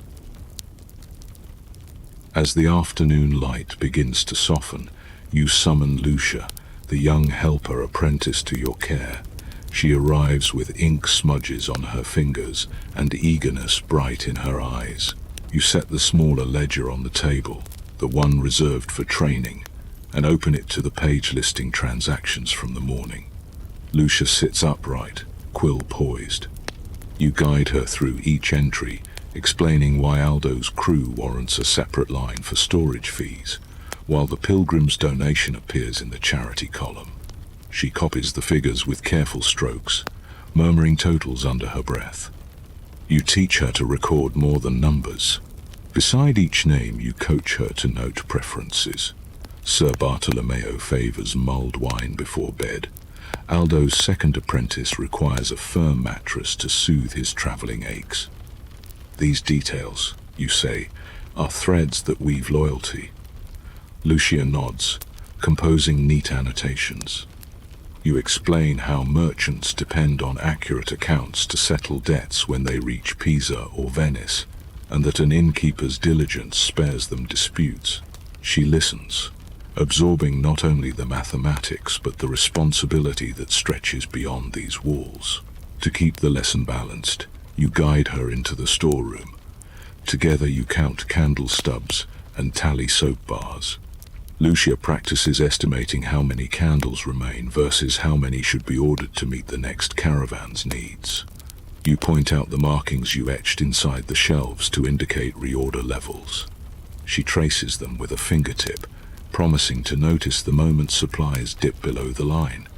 As the afternoon light begins to soften, you summon Lucia, the young helper apprenticed to your care. She arrives with ink smudges on her fingers and eagerness bright in her eyes. You set the smaller ledger on the table, the one reserved for training, and open it to the page listing transactions from the morning. Lucia sits upright, quill poised. You guide her through each entry, explaining why Aldo's crew warrants a separate line for storage fees, while the pilgrims' donation appears in the charity column. She copies the figures with careful strokes, murmuring totals under her breath. You teach her to record more than numbers. Beside each name, you coach her to note preferences. Sir Bartolomeo favors mulled wine before bed. Aldo's second apprentice requires a firm mattress to soothe his traveling aches. These details, you say, are threads that weave loyalty. Lucia nods, composing neat annotations. You explain how merchants depend on accurate accounts to settle debts when they reach Pisa or Venice, and that an innkeeper's diligence spares them disputes. She listens, absorbing not only the mathematics but the responsibility that stretches beyond these walls. To keep the lesson balanced, you guide her into the storeroom. Together you count candle stubs and tally soap bars. Lucia practices estimating how many candles remain versus how many should be ordered to meet the next caravan's needs. You point out the markings you etched inside the shelves to indicate reorder levels. She traces them with a fingertip, promising to notice the moment supplies dip below the line.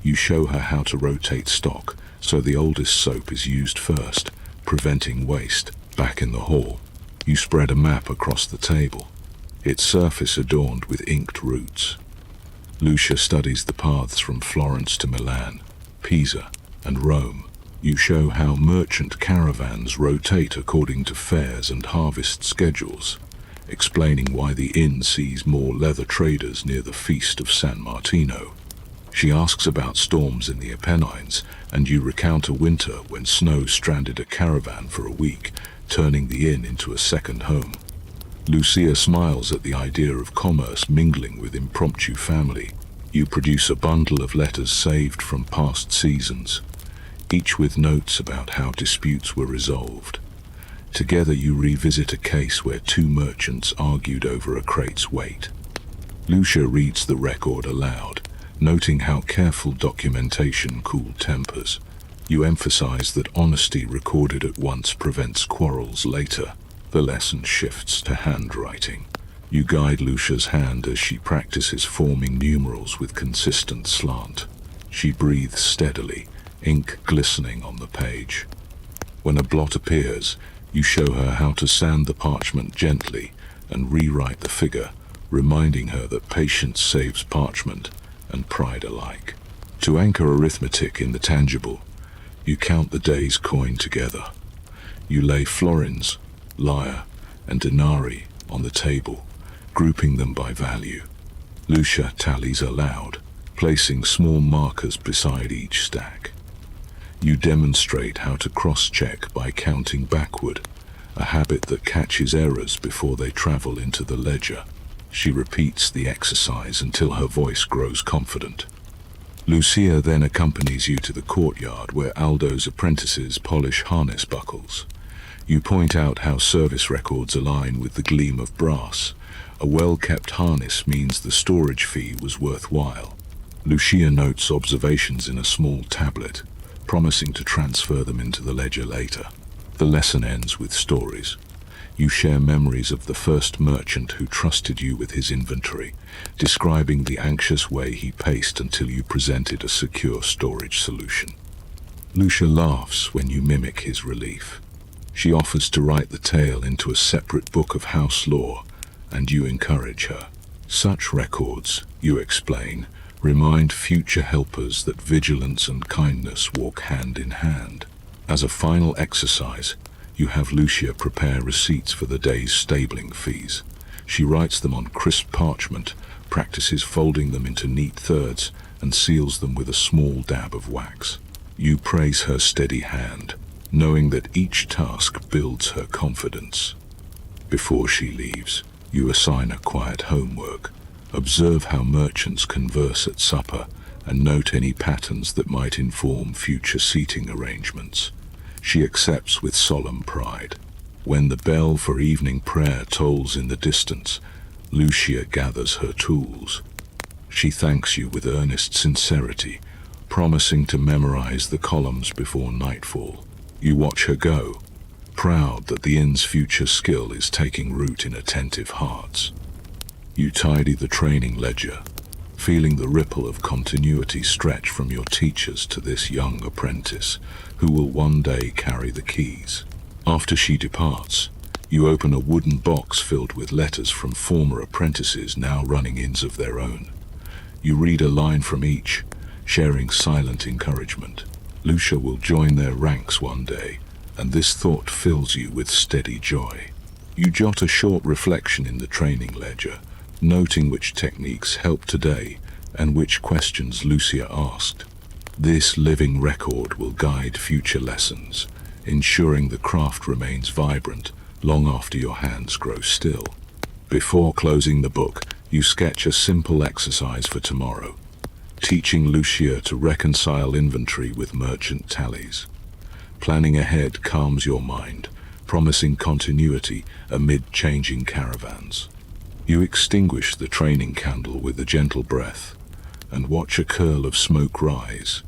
You show her how to rotate stock so the oldest soap is used first, preventing waste. Back in the hall, you spread a map across the table, its surface adorned with inked routes. Lucia studies the paths from Florence to Milan, Pisa, and Rome. You show how merchant caravans rotate according to fairs and harvest schedules, explaining why the inn sees more leather traders near the Feast of San Martino. She asks about storms in the Apennines, and you recount a winter when snow stranded a caravan for a week, turning the inn into a second home. Lucia smiles at the idea of commerce mingling with impromptu family. You produce a bundle of letters saved from past seasons, each with notes about how disputes were resolved. Together you revisit a case where two merchants argued over a crate's weight. Lucia reads the record aloud, noting how careful documentation cooled tempers. You emphasize that honesty recorded at once prevents quarrels later. The lesson shifts to handwriting. You guide Lucia's hand as she practices forming numerals with consistent slant. She breathes steadily, ink glistening on the page. When a blot appears, you show her how to sand the parchment gently and rewrite the figure, reminding her that patience saves parchment and pride alike. To anchor arithmetic in the tangible, you count the days coined together. You lay florins, lyre, and denarii on the table, grouping them by value. Lucia tallies aloud, placing small markers beside each stack. You demonstrate how to cross-check by counting backward, a habit that catches errors before they travel into the ledger. She repeats the exercise until her voice grows confident. Lucia then accompanies you to the courtyard where Aldo's apprentices polish harness buckles. You point out how service records align with the gleam of brass. A well-kept harness means the storage fee was worthwhile. Lucia notes observations in a small tablet, promising to transfer them into the ledger later. The lesson ends with stories. You share memories of the first merchant who trusted you with his inventory, describing the anxious way he paced until you presented a secure storage solution. Lucia laughs when you mimic his relief. She offers to write the tale into a separate book of house lore, and you encourage her. Such records, you explain, remind future helpers that vigilance and kindness walk hand in hand. As a final exercise, you have Lucia prepare receipts for the day's stabling fees. She writes them on crisp parchment, practices folding them into neat thirds, and seals them with a small dab of wax. You praise her steady hand, knowing that each task builds her confidence. Before she leaves, you assign a quiet homework. Observe how merchants converse at supper, and note any patterns that might inform future seating arrangements. She accepts with solemn pride. When the bell for evening prayer tolls in the distance, Lucia gathers her tools. She thanks you with earnest sincerity, promising to memorize the columns before nightfall. You watch her go, proud that the inn's future skill is taking root in attentive hearts. You tidy the training ledger, feeling the ripple of continuity stretch from your teachers to this young apprentice, who will one day carry the keys. After she departs, you open a wooden box filled with letters from former apprentices now running inns of their own. You read a line from each, sharing silent encouragement. Lucia will join their ranks one day, and this thought fills you with steady joy. You jot a short reflection in the training ledger, noting which techniques help today and which questions Lucia asked. This living record will guide future lessons, ensuring the craft remains vibrant long after your hands grow still. Before closing the book, you sketch a simple exercise for tomorrow, teaching Lucia to reconcile inventory with merchant tallies. Planning ahead calms your mind, promising continuity amid changing caravans. You extinguish the training candle with a gentle breath and watch a curl of smoke rise,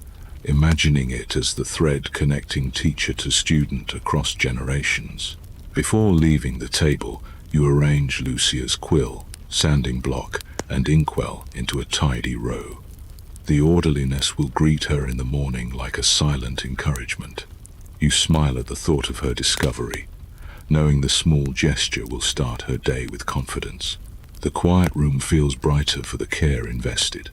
imagining it as the thread connecting teacher to student across generations. Before leaving the table, you arrange Lucia's quill, sanding block, and inkwell into a tidy row. The orderliness will greet her in the morning like a silent encouragement. You smile at the thought of her discovery, knowing the small gesture will start her day with confidence. The quiet room feels brighter for the care invested.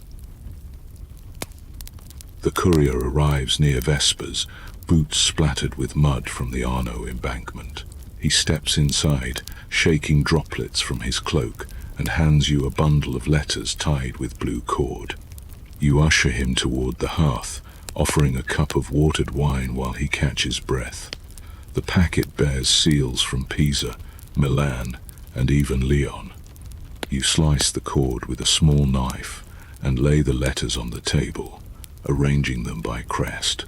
The courier arrives near Vespers, boots splattered with mud from the Arno embankment. He steps inside, shaking droplets from his cloak, and hands you a bundle of letters tied with blue cord. You usher him toward the hearth, offering a cup of watered wine while he catches breath. The packet bears seals from Pisa, Milan, and even Lyon. You slice the cord with a small knife and lay the letters on the table, arranging them by crest.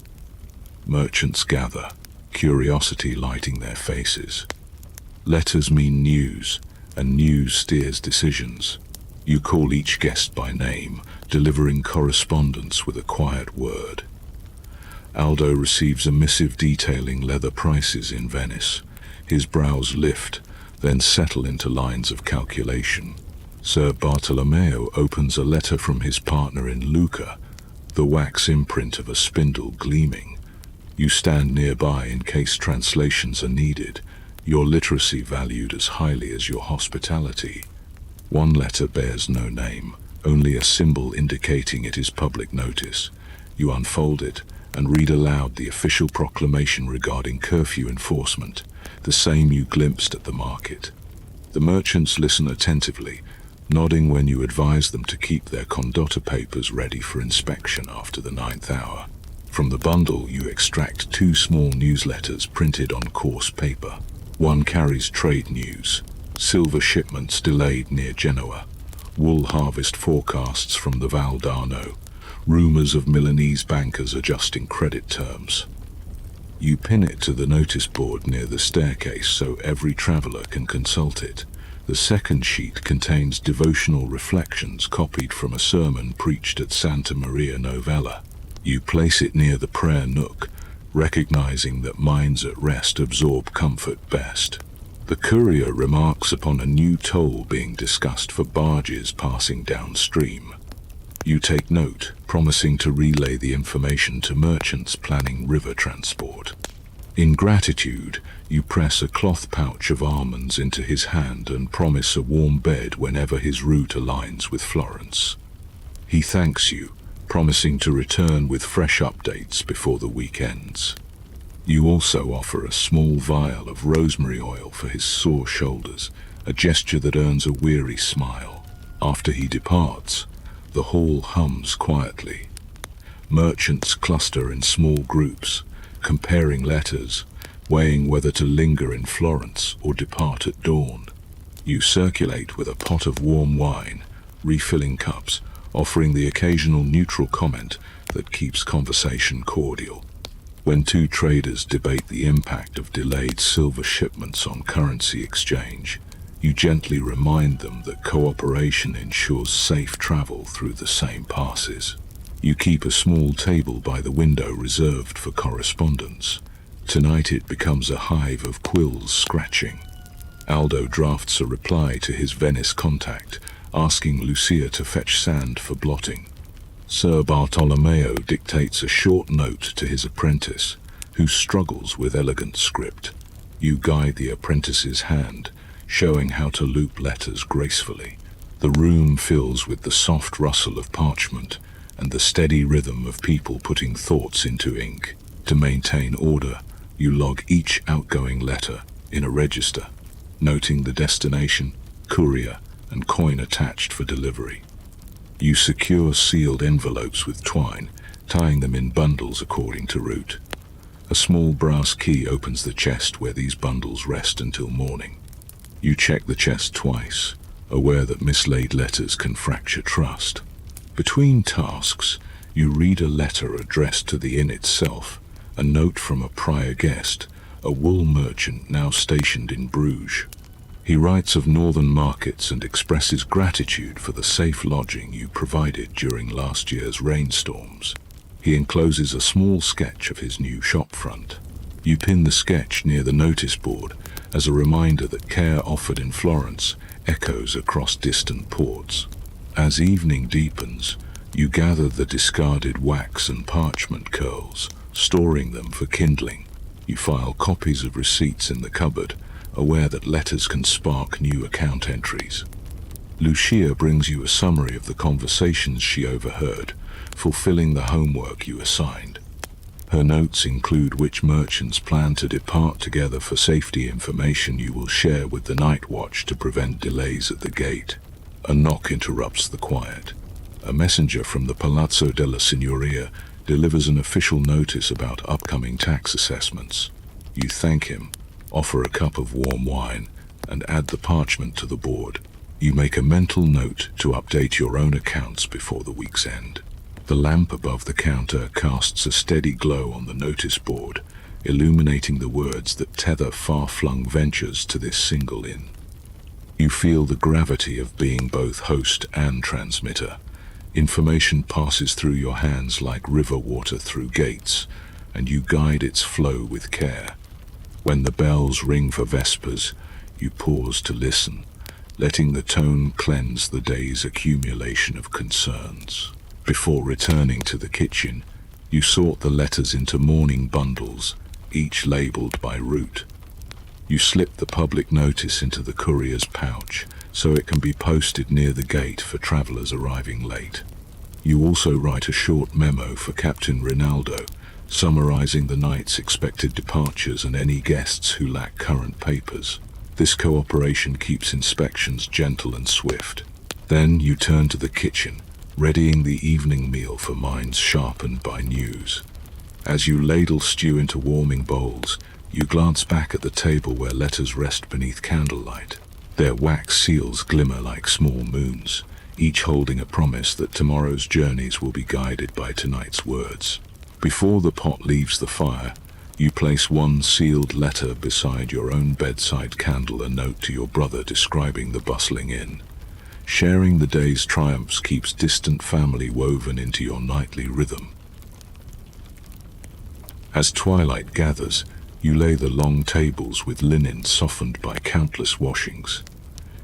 Merchants gather, curiosity lighting their faces. Letters mean news, and news steers decisions. You call each guest by name, delivering correspondence with a quiet word. Aldo receives a missive detailing leather prices in Venice. His brows lift, then settle into lines of calculation. Sir Bartolomeo opens a letter from his partner in Lucca, the wax imprint of a spindle gleaming. You stand nearby in case translations are needed, your literacy valued as highly as your hospitality. One letter bears no name, only a symbol indicating it is public notice. You unfold it and read aloud the official proclamation regarding curfew enforcement, the same you glimpsed at the market. The merchants listen attentively, nodding when you advise them to keep their condotta papers ready for inspection after the 9th hour. From the bundle you extract 2 small newsletters printed on coarse paper. One carries trade news, silver shipments delayed near Genoa, wool harvest forecasts from the Val d'Arno, rumors of Milanese bankers adjusting credit terms. You pin it to the notice board near the staircase so every traveler can consult it. The second sheet contains devotional reflections copied from a sermon preached at Santa Maria Novella. You place it near the prayer nook, recognizing that minds at rest absorb comfort best. The courier remarks upon a new toll being discussed for barges passing downstream. You take note, promising to relay the information to merchants planning river transport. In gratitude, you press a cloth pouch of almonds into his hand and promise a warm bed whenever his route aligns with Florence. He thanks you, promising to return with fresh updates before the week ends. You also offer a small vial of rosemary oil for his sore shoulders, a gesture that earns a weary smile. After he departs, the hall hums quietly. Merchants cluster in small groups, comparing letters, weighing whether to linger in Florence or depart at dawn. You circulate with a pot of warm wine, refilling cups, offering the occasional neutral comment that keeps conversation cordial. When 2 traders debate the impact of delayed silver shipments on currency exchange, you gently remind them that cooperation ensures safe travel through the same passes. You keep a small table by the window reserved for correspondence. Tonight it becomes a hive of quills scratching. Aldo drafts a reply to his Venice contact, asking Lucia to fetch sand for blotting. Sir Bartolomeo dictates a short note to his apprentice, who struggles with elegant script. You guide the apprentice's hand, showing how to loop letters gracefully. The room fills with the soft rustle of parchment and the steady rhythm of people putting thoughts into ink. To maintain order, you log each outgoing letter in a register, noting the destination, courier, and coin attached for delivery. You secure sealed envelopes with twine, tying them in bundles according to route. A small brass key opens the chest where these bundles rest until morning. You check the chest twice, aware that mislaid letters can fracture trust. Between tasks, you read a letter addressed to the inn itself, a note from a prior guest, a wool merchant now stationed in Bruges. He writes of northern markets and expresses gratitude for the safe lodging you provided during last year's rainstorms. He encloses a small sketch of his new shopfront. You pin the sketch near the notice board as a reminder that care offered in Florence echoes across distant ports. As evening deepens, you gather the discarded wax and parchment curls, storing them for kindling. You file copies of receipts in the cupboard, aware that letters can spark new account entries. Lucia brings you a summary of the conversations she overheard, fulfilling the homework you assigned. Her notes include which merchants plan to depart together for safety, information you will share with the night watch to prevent delays at the gate. A knock interrupts the quiet. A messenger from the Palazzo della Signoria delivers an official notice about upcoming tax assessments. You thank him, offer a cup of warm wine, and add the parchment to the board. You make a mental note to update your own accounts before the week's end. The lamp above the counter casts a steady glow on the notice board, illuminating the words that tether far-flung ventures to this single inn. You feel the gravity of being both host and transmitter. Information passes through your hands like river water through gates, and you guide its flow with care. When the bells ring for vespers, you pause to listen, letting the tone cleanse the day's accumulation of concerns. Before returning to the kitchen, you sort the letters into morning bundles, each labeled by route. You slip the public notice into the courier's pouch so it can be posted near the gate for travelers arriving late. You also write a short memo for Captain Rinaldo, summarizing the night's expected departures and any guests who lack current papers. This cooperation keeps inspections gentle and swift. Then you turn to the kitchen, readying the evening meal for minds sharpened by news. As you ladle stew into warming bowls, you glance back at the table where letters rest beneath candlelight. Their wax seals glimmer like small moons, each holding a promise that tomorrow's journeys will be guided by tonight's words. Before the pot leaves the fire, you place one sealed letter beside your own bedside candle, a note to your brother describing the bustling inn. Sharing the day's triumphs keeps distant family woven into your nightly rhythm. As twilight gathers, you lay the long tables with linen softened by countless washings.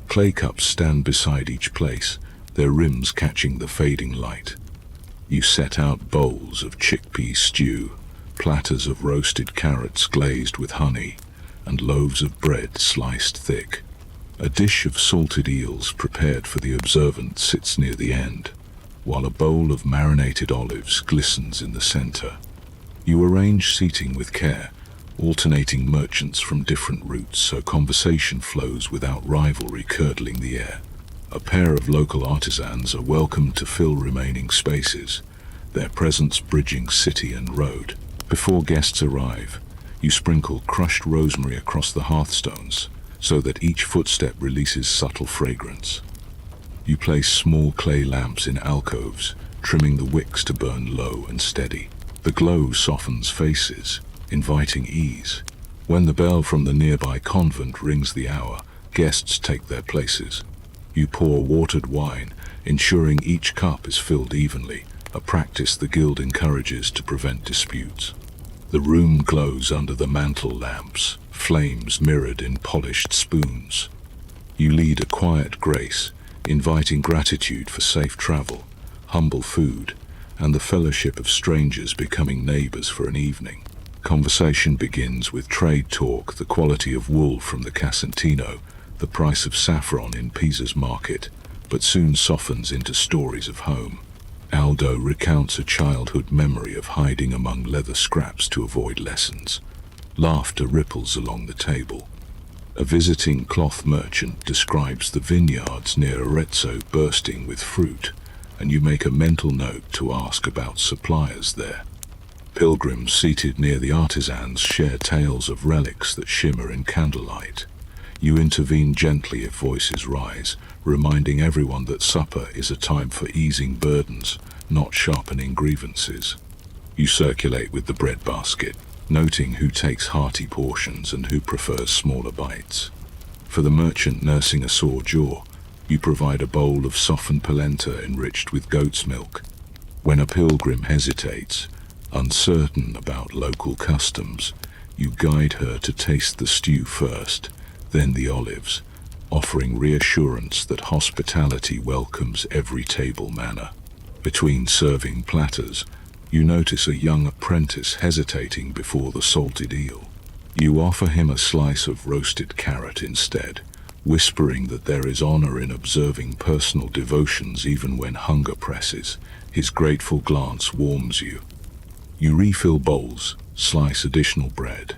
Clay cups stand beside each place, their rims catching the fading light. You set out bowls of chickpea stew, platters of roasted carrots glazed with honey, and loaves of bread sliced thick. A dish of salted eels prepared for the observant sits near the end, while a bowl of marinated olives glistens in the center. You arrange seating with care, alternating merchants from different routes so conversation flows without rivalry curdling the air. A pair of local artisans are welcomed to fill remaining spaces, their presence bridging city and road. Before guests arrive, you sprinkle crushed rosemary across the hearthstones so that each footstep releases subtle fragrance. You place small clay lamps in alcoves, trimming the wicks to burn low and steady. The glow softens faces, inviting ease. When the bell from the nearby convent rings the hour, guests take their places. You pour watered wine, ensuring each cup is filled evenly, a practice the guild encourages to prevent disputes. The room glows under the mantel lamps, flames mirrored in polished spoons. You lead a quiet grace, inviting gratitude for safe travel, humble food, and the fellowship of strangers becoming neighbors for an evening. Conversation begins with trade talk, the quality of wool from the Casentino, the price of saffron in Pisa's market, but soon softens into stories of home. Aldo recounts a childhood memory of hiding among leather scraps to avoid lessons. Laughter ripples along the table. A visiting cloth merchant describes the vineyards near Arezzo bursting with fruit, and you make a mental note to ask about suppliers there. Pilgrims seated near the artisans share tales of relics that shimmer in candlelight. You intervene gently if voices rise, reminding everyone that supper is a time for easing burdens, not sharpening grievances. You circulate with the bread basket, noting who takes hearty portions and who prefers smaller bites. For the merchant nursing a sore jaw, you provide a bowl of softened polenta enriched with goat's milk. When a pilgrim hesitates, uncertain about local customs, you guide her to taste the stew first, then the olives, offering reassurance that hospitality welcomes every table manner. Between serving platters, you notice a young apprentice hesitating before the salted eel. You offer him a slice of roasted carrot instead, whispering that there is honor in observing personal devotions even when hunger presses. His grateful glance warms you. You refill bowls, slice additional bread,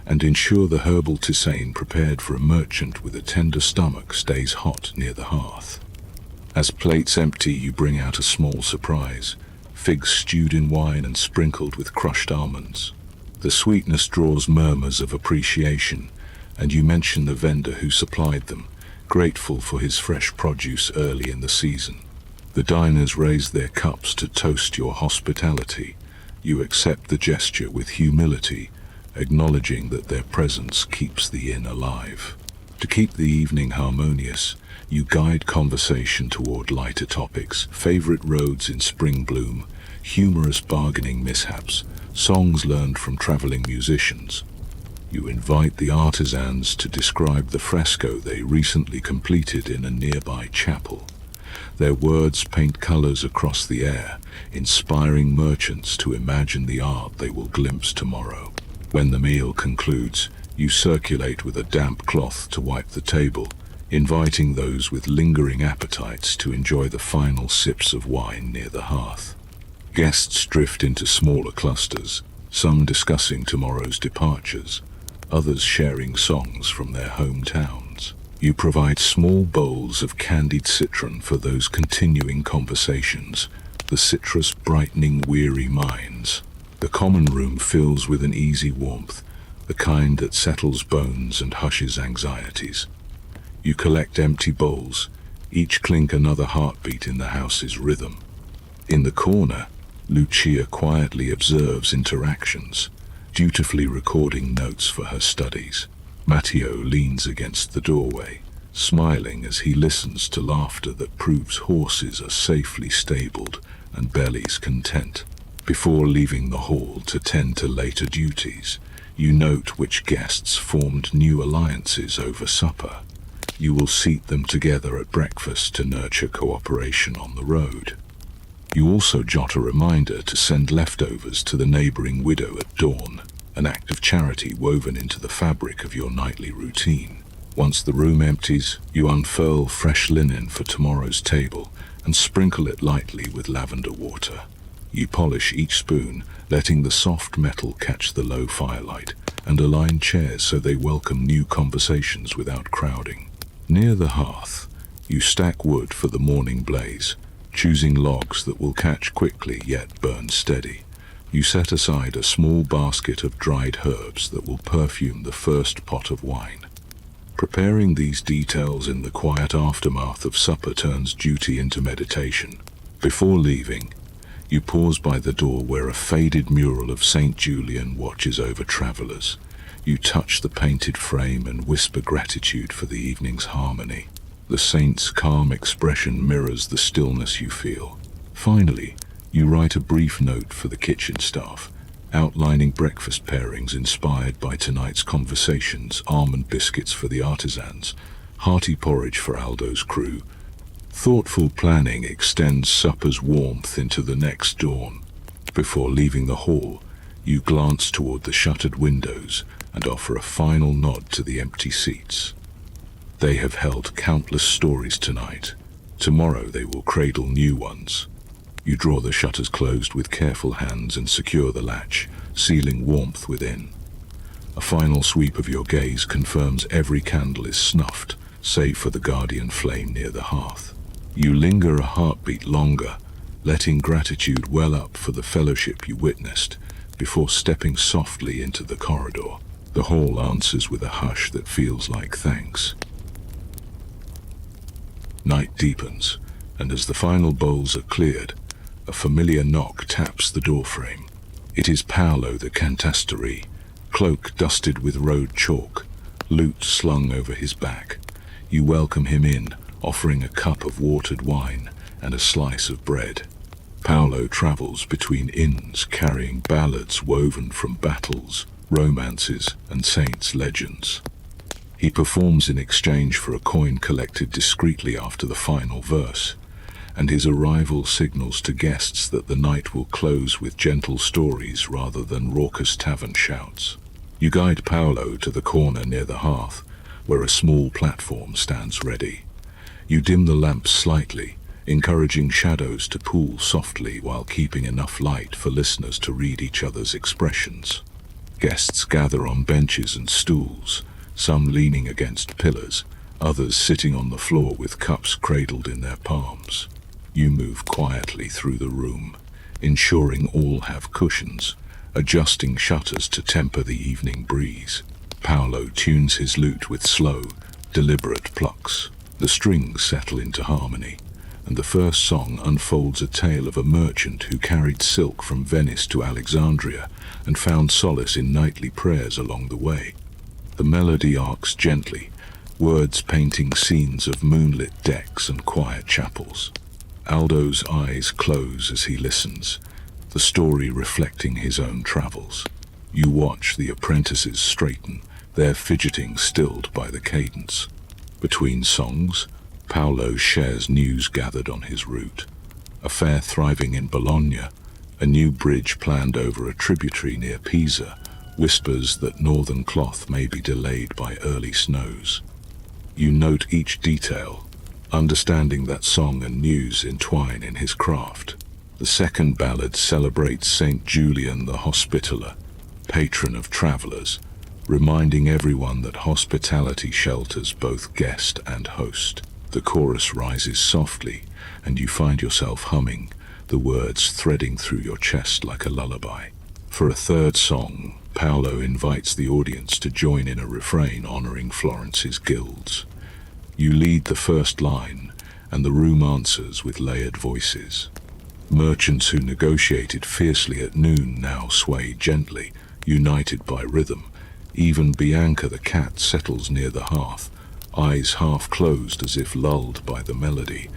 and ensure the herbal tisane prepared for a merchant with a tender stomach stays hot near the hearth. As plates empty, you bring out a small surprise: figs stewed in wine and sprinkled with crushed almonds. The sweetness draws murmurs of appreciation, and you mention the vendor who supplied them, grateful for his fresh produce early in the season. The diners raise their cups to toast your hospitality. You accept the gesture with humility, acknowledging that their presence keeps the inn alive. To keep the evening harmonious, you guide conversation toward lighter topics: favorite roads in spring bloom, humorous bargaining mishaps, songs learned from traveling musicians. You invite the artisans to describe the fresco they recently completed in a nearby chapel. Their words paint colors across the air, inspiring merchants to imagine the art they will glimpse tomorrow. When the meal concludes, you circulate with a damp cloth to wipe the table, inviting those with lingering appetites to enjoy the final sips of wine near the hearth. Guests drift into smaller clusters, some discussing tomorrow's departures, others sharing songs from their hometowns. You provide small bowls of candied citron for those continuing conversations, the citrus brightening weary minds. The common room fills with an easy warmth, the kind that settles bones and hushes anxieties. You collect empty bowls, each clink another heartbeat in the house's rhythm. In the corner, Lucia quietly observes interactions, dutifully recording notes for her studies. Matteo leans against the doorway, smiling as he listens to laughter that proves horses are safely stabled and bellies content. Before leaving the hall to tend to later duties, you note which guests formed new alliances over supper. You will seat them together at breakfast to nurture cooperation on the road. You also jot a reminder to send leftovers to the neighboring widow at dawn, an act of charity woven into the fabric of your nightly routine. Once the room empties, you unfurl fresh linen for tomorrow's table and sprinkle it lightly with lavender water. You polish each spoon, letting the soft metal catch the low firelight, and align chairs so they welcome new conversations without crowding. Near the hearth, you stack wood for the morning blaze, choosing logs that will catch quickly yet burn steady. You set aside a small basket of dried herbs that will perfume the first pot of wine. Preparing these details in the quiet aftermath of supper turns duty into meditation. Before leaving, you pause by the door where a faded mural of Saint Julian watches over travelers. You touch the painted frame and whisper gratitude for the evening's harmony. The saint's calm expression mirrors the stillness you feel. Finally, you write a brief note for the kitchen staff, outlining breakfast pairings inspired by tonight's conversations: almond biscuits for the artisans, hearty porridge for Aldo's crew. Thoughtful planning extends supper's warmth into the next dawn. Before leaving the hall, you glance toward the shuttered windows and offer a final nod to the empty seats. They have held countless stories tonight. Tomorrow they will cradle new ones. You draw the shutters closed with careful hands and secure the latch, sealing warmth within. A final sweep of your gaze confirms every candle is snuffed, save for the guardian flame near the hearth. You linger a heartbeat longer, letting gratitude well up for the fellowship you witnessed, before stepping softly into the corridor. The hall answers with a hush that feels like thanks. Night deepens, and as the final bowls are cleared, a familiar knock taps the doorframe. It is Paolo the Cantastorie, cloak dusted with road chalk, lute slung over his back. You welcome him in, offering a cup of watered wine and a slice of bread. Paolo travels between inns carrying ballads woven from battles, romances, and saints' legends. He performs in exchange for a coin collected discreetly after the final verse, and his arrival signals to guests that the night will close with gentle stories rather than raucous tavern shouts. You guide Paolo to the corner near the hearth, where a small platform stands ready. You dim the lamps slightly, encouraging shadows to pool softly while keeping enough light for listeners to read each other's expressions. Guests gather on benches and stools, some leaning against pillars, others sitting on the floor with cups cradled in their palms. You move quietly through the room, ensuring all have cushions, adjusting shutters to temper the evening breeze. Paolo tunes his lute with slow, deliberate plucks. The strings settle into harmony, and the first song unfolds a tale of a merchant who carried silk from Venice to Alexandria and found solace in nightly prayers along the way. The melody arcs gently, words painting scenes of moonlit decks and quiet chapels. Aldo's eyes close as he listens, the story reflecting his own travels. You watch the apprentices straighten, their fidgeting stilled by the cadence. Between songs, Paolo shares news gathered on his route. A fair thriving in Bologna, a new bridge planned over a tributary near Pisa, whispers that northern cloth may be delayed by early snows. You note each detail, understanding that song and news entwine in his craft. The second ballad celebrates Saint Julian the Hospitaller, patron of travelers, reminding everyone that hospitality shelters both guest and host. The chorus rises softly, and you find yourself humming, the words threading through your chest like a lullaby. For a third song, Paolo invites the audience to join in a refrain honoring Florence's guilds. You lead the first line, and the room answers with layered voices. Merchants who negotiated fiercely at noon now sway gently, united by rhythm. Even Bianca the cat settles near the hearth, eyes half closed as if lulled by the melody.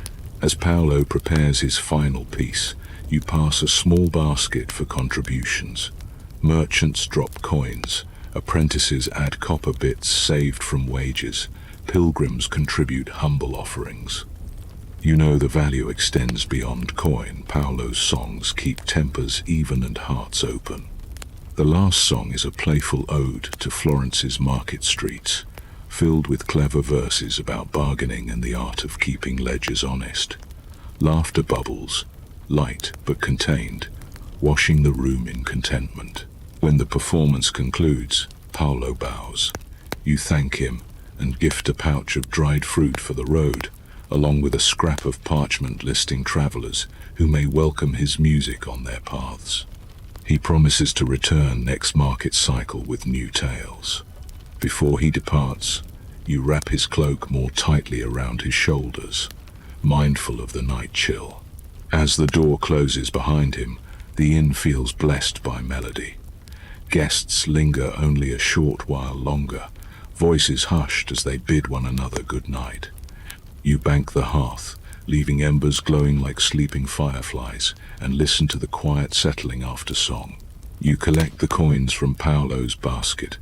As Paolo prepares his final piece, you pass a small basket for contributions. Merchants drop coins, apprentices add copper bits saved from wages, pilgrims contribute humble offerings. You know the value extends beyond coin. Paolo's songs keep tempers even and hearts open. The last song is a playful ode to Florence's market streets, filled with clever verses about bargaining and the art of keeping ledgers honest. Laughter bubbles, light but contained, washing the room in contentment. When the performance concludes, Paolo bows. You thank him and gift a pouch of dried fruit for the road, along with a scrap of parchment listing travelers who may welcome his music on their paths. He promises to return next market cycle with new tales. Before he departs, you wrap his cloak more tightly around his shoulders, mindful of the night chill. As the door closes behind him, the inn feels blessed by melody. Guests linger only a short while longer, voices hushed as they bid one another good night. You bank the hearth, leaving embers glowing like sleeping fireflies, and listen to the quiet settling after song. You collect the coins from Paolo's basket,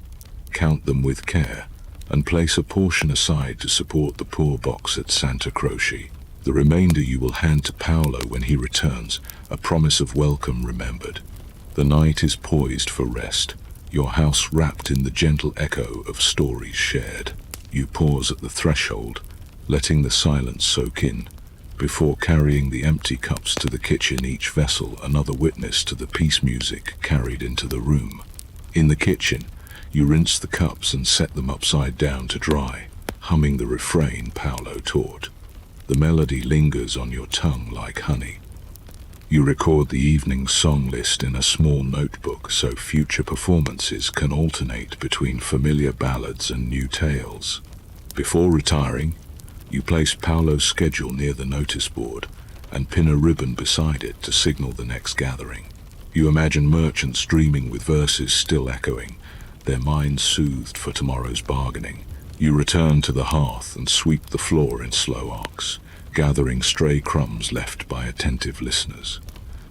count them with care, and place a portion aside to support the poor box at Santa Croce. The remainder you will hand to Paolo when he returns, a promise of welcome remembered. The night is poised for rest, your house wrapped in the gentle echo of stories shared. You pause at the threshold, letting the silence soak in, before carrying the empty cups to the kitchen, each vessel another witness to the peace music carried into the room. In the kitchen, you rinse the cups and set them upside down to dry, humming the refrain Paolo taught. The melody lingers on your tongue like honey. You record the evening's song list in a small notebook so future performances can alternate between familiar ballads and new tales. Before retiring, you place Paolo's schedule near the notice board and pin a ribbon beside it to signal the next gathering. You imagine merchants dreaming with verses still echoing, their minds soothed for tomorrow's bargaining. You return to the hearth and sweep the floor in slow arcs, gathering stray crumbs left by attentive listeners.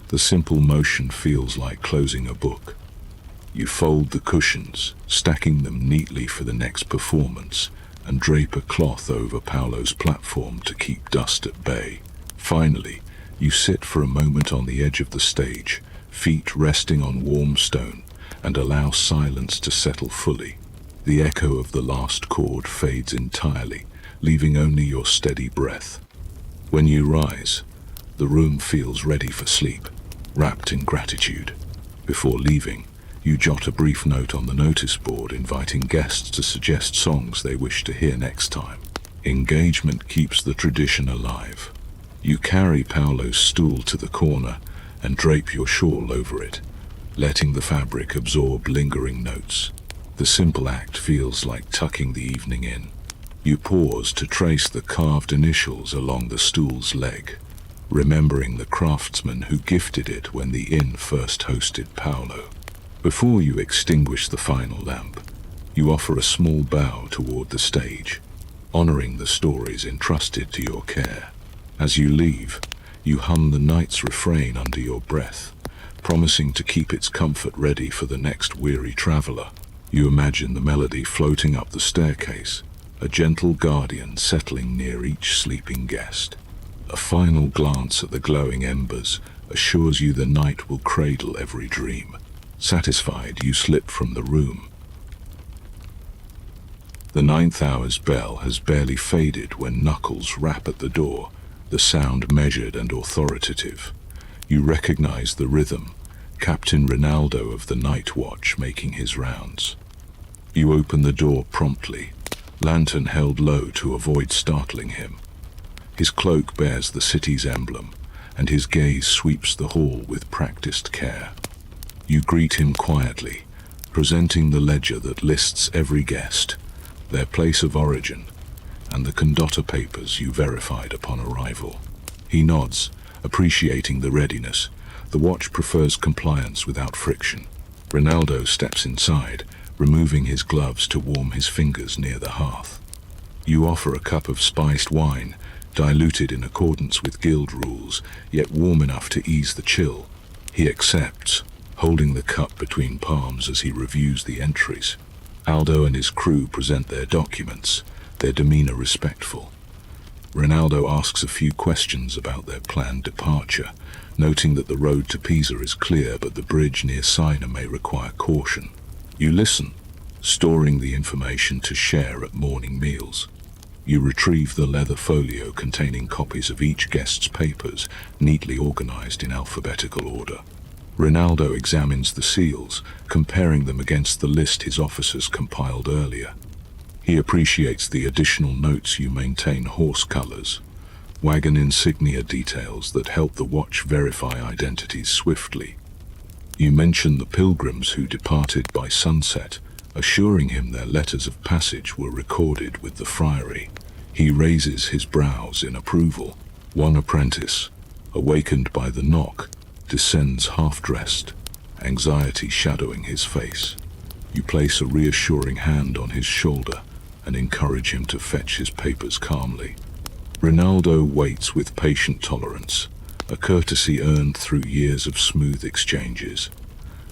The simple motion feels like closing a book. You fold the cushions, stacking them neatly for the next performance, and drape a cloth over Paolo's platform to keep dust at bay. Finally, you sit for a moment on the edge of the stage, feet resting on warm stone, and allow silence to settle fully. The echo of the last chord fades entirely, leaving only your steady breath. When you rise, the room feels ready for sleep, wrapped in gratitude. Before leaving, you jot a brief note on the notice board inviting guests to suggest songs they wish to hear next time. Engagement keeps the tradition alive. You carry Paolo's stool to the corner and drape your shawl over it, letting the fabric absorb lingering notes. The simple act feels like tucking the evening in. You pause to trace the carved initials along the stool's leg, remembering the craftsman who gifted it when the inn first hosted Paolo. Before you extinguish the final lamp, you offer a small bow toward the stage, honoring the stories entrusted to your care. As you leave, you hum the night's refrain under your breath, promising to keep its comfort ready for the next weary traveler. You imagine the melody floating up the staircase, a gentle guardian settling near each sleeping guest. A final glance at the glowing embers assures you the night will cradle every dream. Satisfied, you slip from the room. The 9th hour's bell has barely faded when knuckles rap at the door, the sound measured and authoritative. You recognize the rhythm, Captain Rinaldo of the Night Watch making his rounds. You open the door promptly, lantern held low to avoid startling him. His cloak bears the city's emblem, and his gaze sweeps the hall with practiced care. You greet him quietly, presenting the ledger that lists every guest, their place of origin, and the condotta papers you verified upon arrival. He nods, appreciating the readiness. The watch prefers compliance without friction. Rinaldo steps inside, removing his gloves to warm his fingers near the hearth. You offer a cup of spiced wine, diluted in accordance with guild rules, yet warm enough to ease the chill. He accepts, holding the cup between palms as he reviews the entries. Aldo and his crew present their documents, their demeanor respectful. Rinaldo asks a few questions about their planned departure, noting that the road to Pisa is clear but the bridge near Siena may require caution. You listen, storing the information to share at morning meals. You retrieve the leather folio containing copies of each guest's papers, neatly organized in alphabetical order. Rinaldo examines the seals, comparing them against the list his officers compiled earlier. He appreciates the additional notes you maintain: horse colors, wagon insignia details that help the watch verify identities swiftly. You mention the pilgrims who departed by sunset, assuring him their letters of passage were recorded with the friary. He raises his brows in approval. One apprentice, awakened by the knock, descends half-dressed, anxiety shadowing his face. You place a reassuring hand on his shoulder and encourage him to fetch his papers calmly. Rinaldo waits with patient tolerance, a courtesy earned through years of smooth exchanges.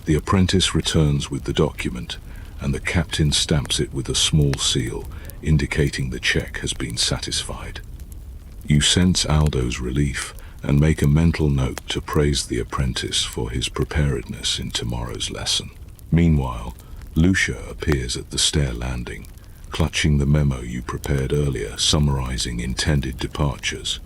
The apprentice returns with the document, and the captain stamps it with a small seal, indicating the check has been satisfied. You sense Aldo's relief and make a mental note to praise the apprentice for his preparedness in tomorrow's lesson. Meanwhile, Lucia appears at the stair landing, clutching the memo you prepared earlier summarizing intended departures.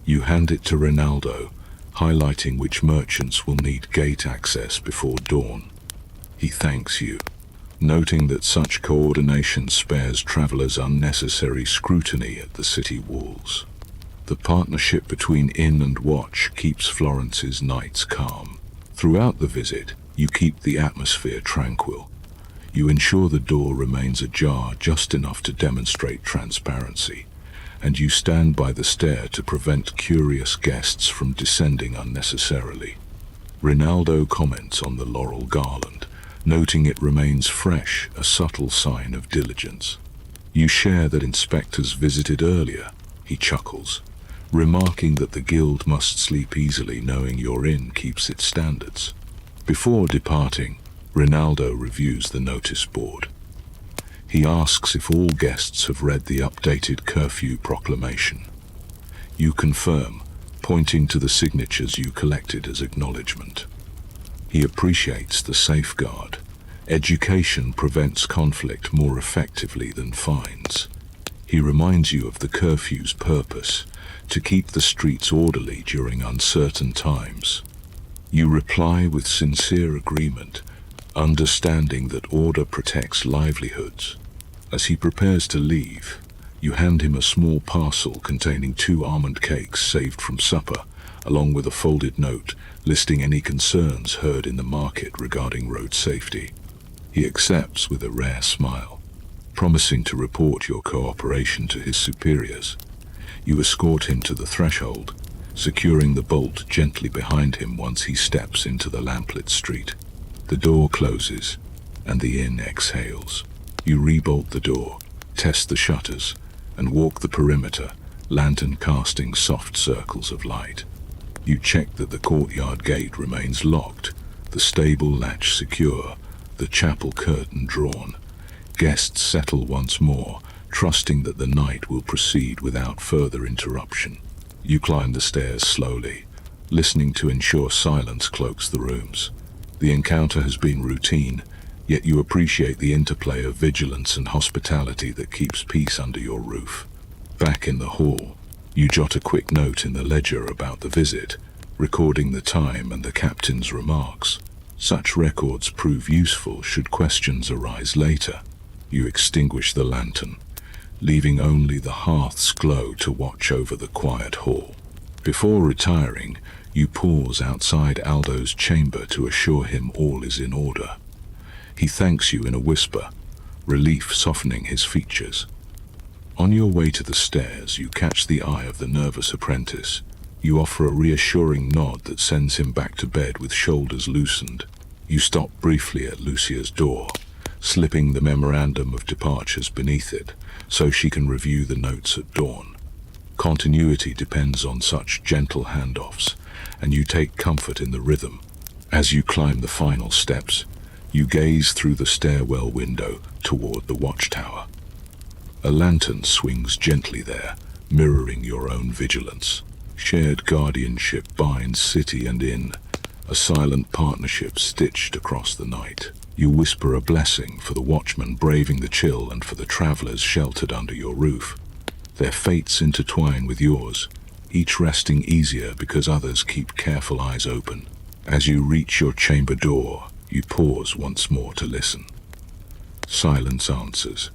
You hand it to Rinaldo, highlighting which merchants will need gate access before dawn. He thanks you, noting that such coordination spares travelers unnecessary scrutiny at the city walls. The partnership between inn and watch keeps Florence's nights calm. Throughout the visit, you keep the atmosphere tranquil. You ensure the door remains ajar just enough to demonstrate transparency, and you stand by the stair to prevent curious guests from descending unnecessarily. Rinaldo comments on the laurel garland, noting it remains fresh, a subtle sign of diligence. You share that inspectors visited earlier. He chuckles, remarking that the guild must sleep easily knowing your inn keeps its standards. Before departing, Rinaldo reviews the notice board. He asks if all guests have read the updated curfew proclamation. You confirm, pointing to the signatures you collected as acknowledgement. He appreciates the safeguard, Education prevents conflict more effectively than fines. He reminds you of the curfew's purpose, to keep the streets orderly during uncertain times. You reply with sincere agreement, understanding that order protects livelihoods. As he prepares to leave, you hand him a small parcel containing 2 almond cakes saved from supper, along with a folded note listing any concerns heard in the market regarding road safety. He accepts with a rare smile, promising to report your cooperation to his superiors. You escort him to the threshold, securing the bolt gently behind him once he steps into the lamplit street. The door closes, and the inn exhales. You rebolt the door, test the shutters, and walk the perimeter, lantern casting soft circles of light. You check that the courtyard gate remains locked, the stable latch secure, the chapel curtain drawn. Guests settle once more, trusting that the night will proceed without further interruption. You climb the stairs slowly, listening to ensure silence cloaks the rooms. The encounter has been routine, yet you appreciate the interplay of vigilance and hospitality that keeps peace under your roof. Back in the hall, you jot a quick note in the ledger about the visit, recording the time and the captain's remarks. Such records prove useful should questions arise later. You extinguish the lantern, leaving only the hearth's glow to watch over the quiet hall. Before retiring, you pause outside Aldo's chamber to assure him all is in order. He thanks you in a whisper, relief softening his features. On your way to the stairs, you catch the eye of the nervous apprentice. You offer a reassuring nod that sends him back to bed with shoulders loosened. You stop briefly at Lucia's door, slipping the memorandum of departures beneath it, so she can review the notes at dawn. Continuity depends on such gentle handoffs, and you take comfort in the rhythm. As you climb the final steps, you gaze through the stairwell window toward the watchtower. A lantern swings gently there, mirroring your own vigilance. Shared guardianship binds city and inn, a silent partnership stitched across the night. You whisper a blessing for the watchmen braving the chill and for the travelers sheltered under your roof. Their fates intertwine with yours, each resting easier because others keep careful eyes open. As you reach your chamber door, you pause once more to listen. Silence answers,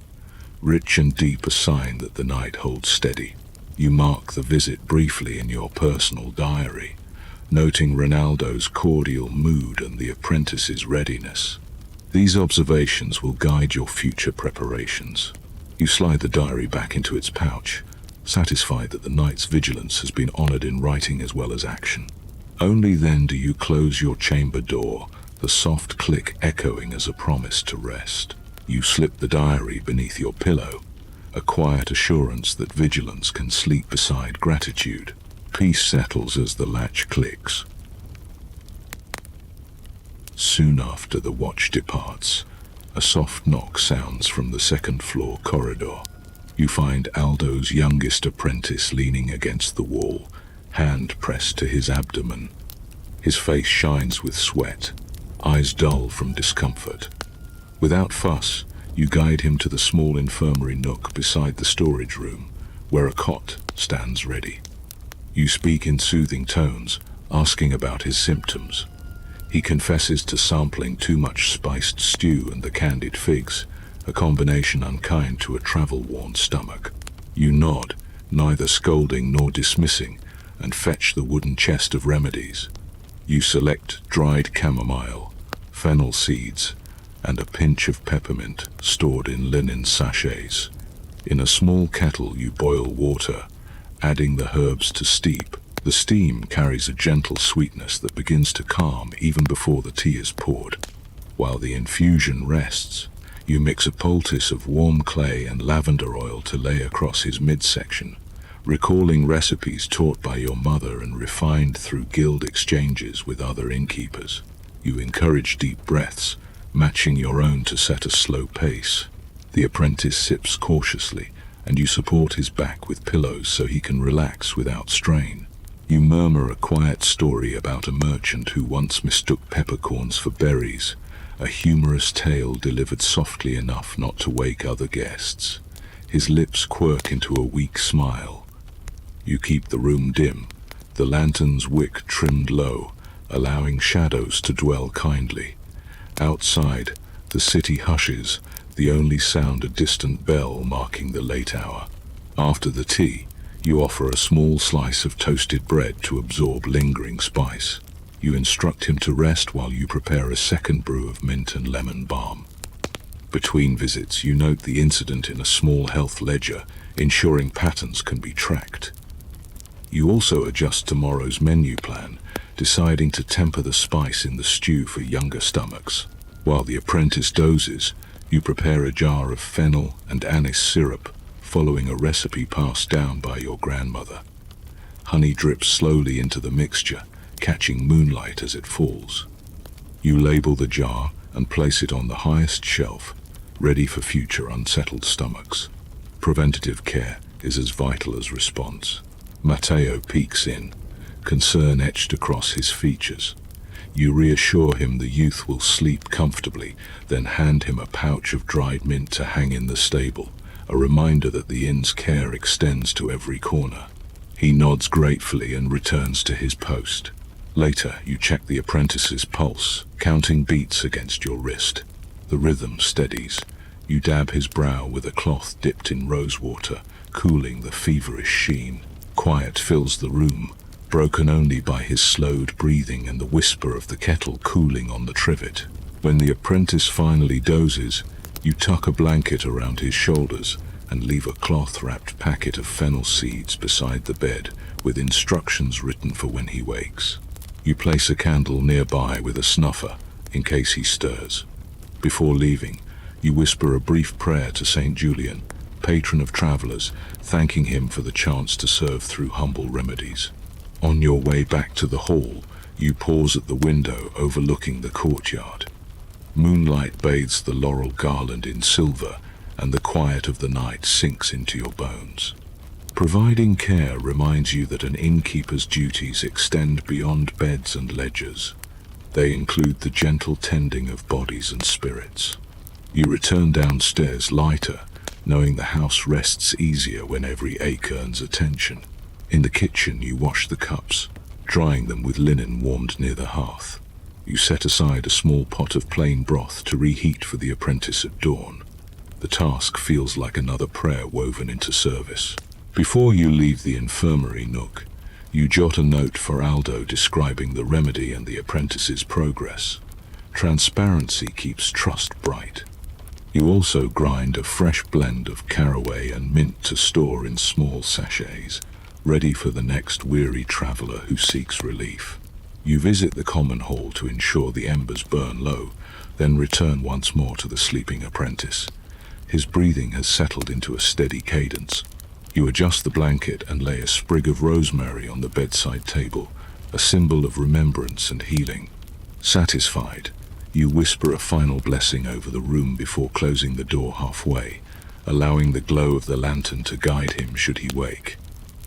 rich and deep, a sign that the night holds steady. You mark the visit briefly in your personal diary, noting Ronaldo's cordial mood and the apprentice's readiness. These observations will guide your future preparations. You slide the diary back into its pouch, satisfied that the night's vigilance has been honored in writing as well as action. Only then do you close your chamber door, the soft click echoing as a promise to rest. You slip the diary beneath your pillow, a quiet assurance that vigilance can sleep beside gratitude. Peace settles as the latch clicks. Soon after the watch departs, a soft knock sounds from the second-floor corridor. You find Aldo's youngest apprentice leaning against the wall, hand pressed to his abdomen. His face shines with sweat, eyes dull from discomfort. Without fuss, you guide him to the small infirmary nook beside the storage room, where a cot stands ready. You speak in soothing tones, asking about his symptoms. He confesses to sampling too much spiced stew and the candied figs, a combination unkind to a travel-worn stomach. You nod, neither scolding nor dismissing, and fetch the wooden chest of remedies. You select dried chamomile, fennel seeds, and a pinch of peppermint stored in linen sachets. In a small kettle you boil water, adding the herbs to steep. The steam carries a gentle sweetness that begins to calm even before the tea is poured. While the infusion rests, you mix a poultice of warm clay and lavender oil to lay across his midsection, recalling recipes taught by your mother and refined through guild exchanges with other innkeepers. You encourage deep breaths, matching your own to set a slow pace. The apprentice sips cautiously, and you support his back with pillows so he can relax without strain. You murmur a quiet story about a merchant who once mistook peppercorns for berries, a humorous tale delivered softly enough not to wake other guests. His lips quirk into a weak smile. You keep the room dim, the lantern's wick trimmed low, allowing shadows to dwell kindly. Outside, the city hushes, the only sound a distant bell marking the late hour. After the tea, you offer a small slice of toasted bread to absorb lingering spice. You instruct him to rest while you prepare a second brew of mint and lemon balm. Between visits, you note the incident in a small health ledger, ensuring patterns can be tracked. You also adjust tomorrow's menu plan, deciding to temper the spice in the stew for younger stomachs. While the apprentice dozes, you prepare a jar of fennel and anise syrup, following a recipe passed down by your grandmother. Honey drips slowly into the mixture, catching moonlight as it falls. You label the jar and place it on the highest shelf, ready for future unsettled stomachs. Preventative care is as vital as response. Matteo peeks in, concern etched across his features. You reassure him the youth will sleep comfortably, then hand him a pouch of dried mint to hang in the stable, a reminder that the inn's care extends to every corner. He nods gratefully and returns to his post. Later, you check the apprentice's pulse, counting beats against your wrist. The rhythm steadies. You dab his brow with a cloth dipped in rose water, cooling the feverish sheen. Quiet fills the room, broken only by his slowed breathing and the whisper of the kettle cooling on the trivet. When the apprentice finally dozes, you tuck a blanket around his shoulders and leave a cloth-wrapped packet of fennel seeds beside the bed with instructions written for when he wakes. You place a candle nearby with a snuffer in case he stirs. Before leaving, you whisper a brief prayer to Saint Julian, patron of travelers, thanking him for the chance to serve through humble remedies. On your way back to the hall, you pause at the window overlooking the courtyard. Moonlight bathes the laurel garland in silver, and the quiet of the night sinks into your bones. Providing care reminds you that an innkeeper's duties extend beyond beds and ledgers. They include the gentle tending of bodies and spirits. You return downstairs lighter, knowing the house rests easier when every ache earns attention. In the kitchen, you wash the cups, drying them with linen warmed near the hearth. You set aside a small pot of plain broth to reheat for the apprentice at dawn. The task feels like another prayer woven into service. Before you leave the infirmary nook, you jot a note for Aldo describing the remedy and the apprentice's progress. Transparency keeps trust bright. You also grind a fresh blend of caraway and mint to store in small sachets, ready for the next weary traveler who seeks relief. You visit the common hall to ensure the embers burn low, then return once more to the sleeping apprentice. His breathing has settled into a steady cadence. You adjust the blanket and lay a sprig of rosemary on the bedside table, a symbol of remembrance and healing. Satisfied, you whisper a final blessing over the room before closing the door halfway, allowing the glow of the lantern to guide him should he wake.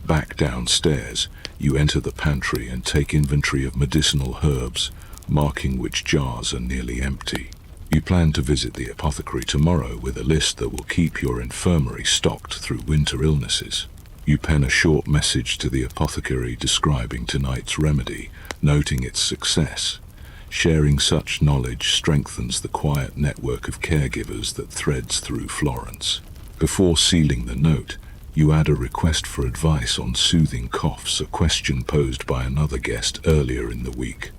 Back downstairs, you enter the pantry and take inventory of medicinal herbs, marking which jars are nearly empty. You plan to visit the apothecary tomorrow with a list that will keep your infirmary stocked through winter illnesses. You pen a short message to the apothecary describing tonight's remedy, noting its success. Sharing such knowledge strengthens the quiet network of caregivers that threads through Florence. Before sealing the note, you add a request for advice on soothing coughs, a question posed by another guest earlier in the week.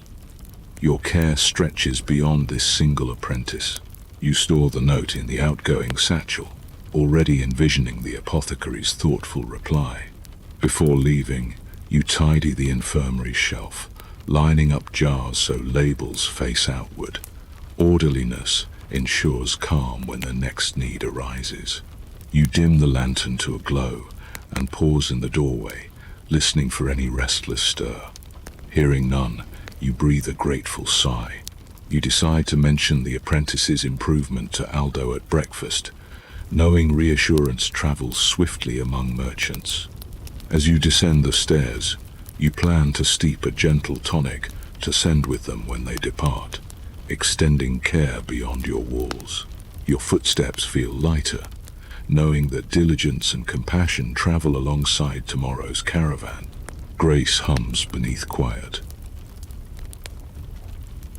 Your care stretches beyond this single apprentice. You store the note in the outgoing satchel, already envisioning the apothecary's thoughtful reply. Before leaving, you tidy the infirmary shelf, lining up jars so labels face outward. Orderliness ensures calm when the next need arises. You dim the lantern to a glow and pause in the doorway, listening for any restless stir. Hearing none, you breathe a grateful sigh. You decide to mention the apprentice's improvement to Aldo at breakfast, knowing reassurance travels swiftly among merchants. As you descend the stairs, you plan to steep a gentle tonic to send with them when they depart. extending care beyond your walls. Your footsteps feel lighter, knowing that diligence and compassion travel alongside tomorrow's caravan. Grace hums beneath quiet.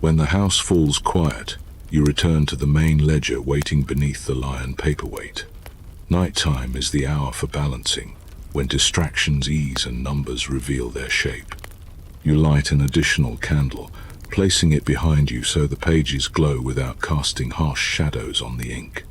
When the house falls quiet, you return to the main ledger waiting beneath the lion paperweight. Nighttime is the hour for balancing, when distractions ease and numbers reveal their shape. You light an additional candle, placing it behind you so the pages glow without casting harsh shadows on the ink.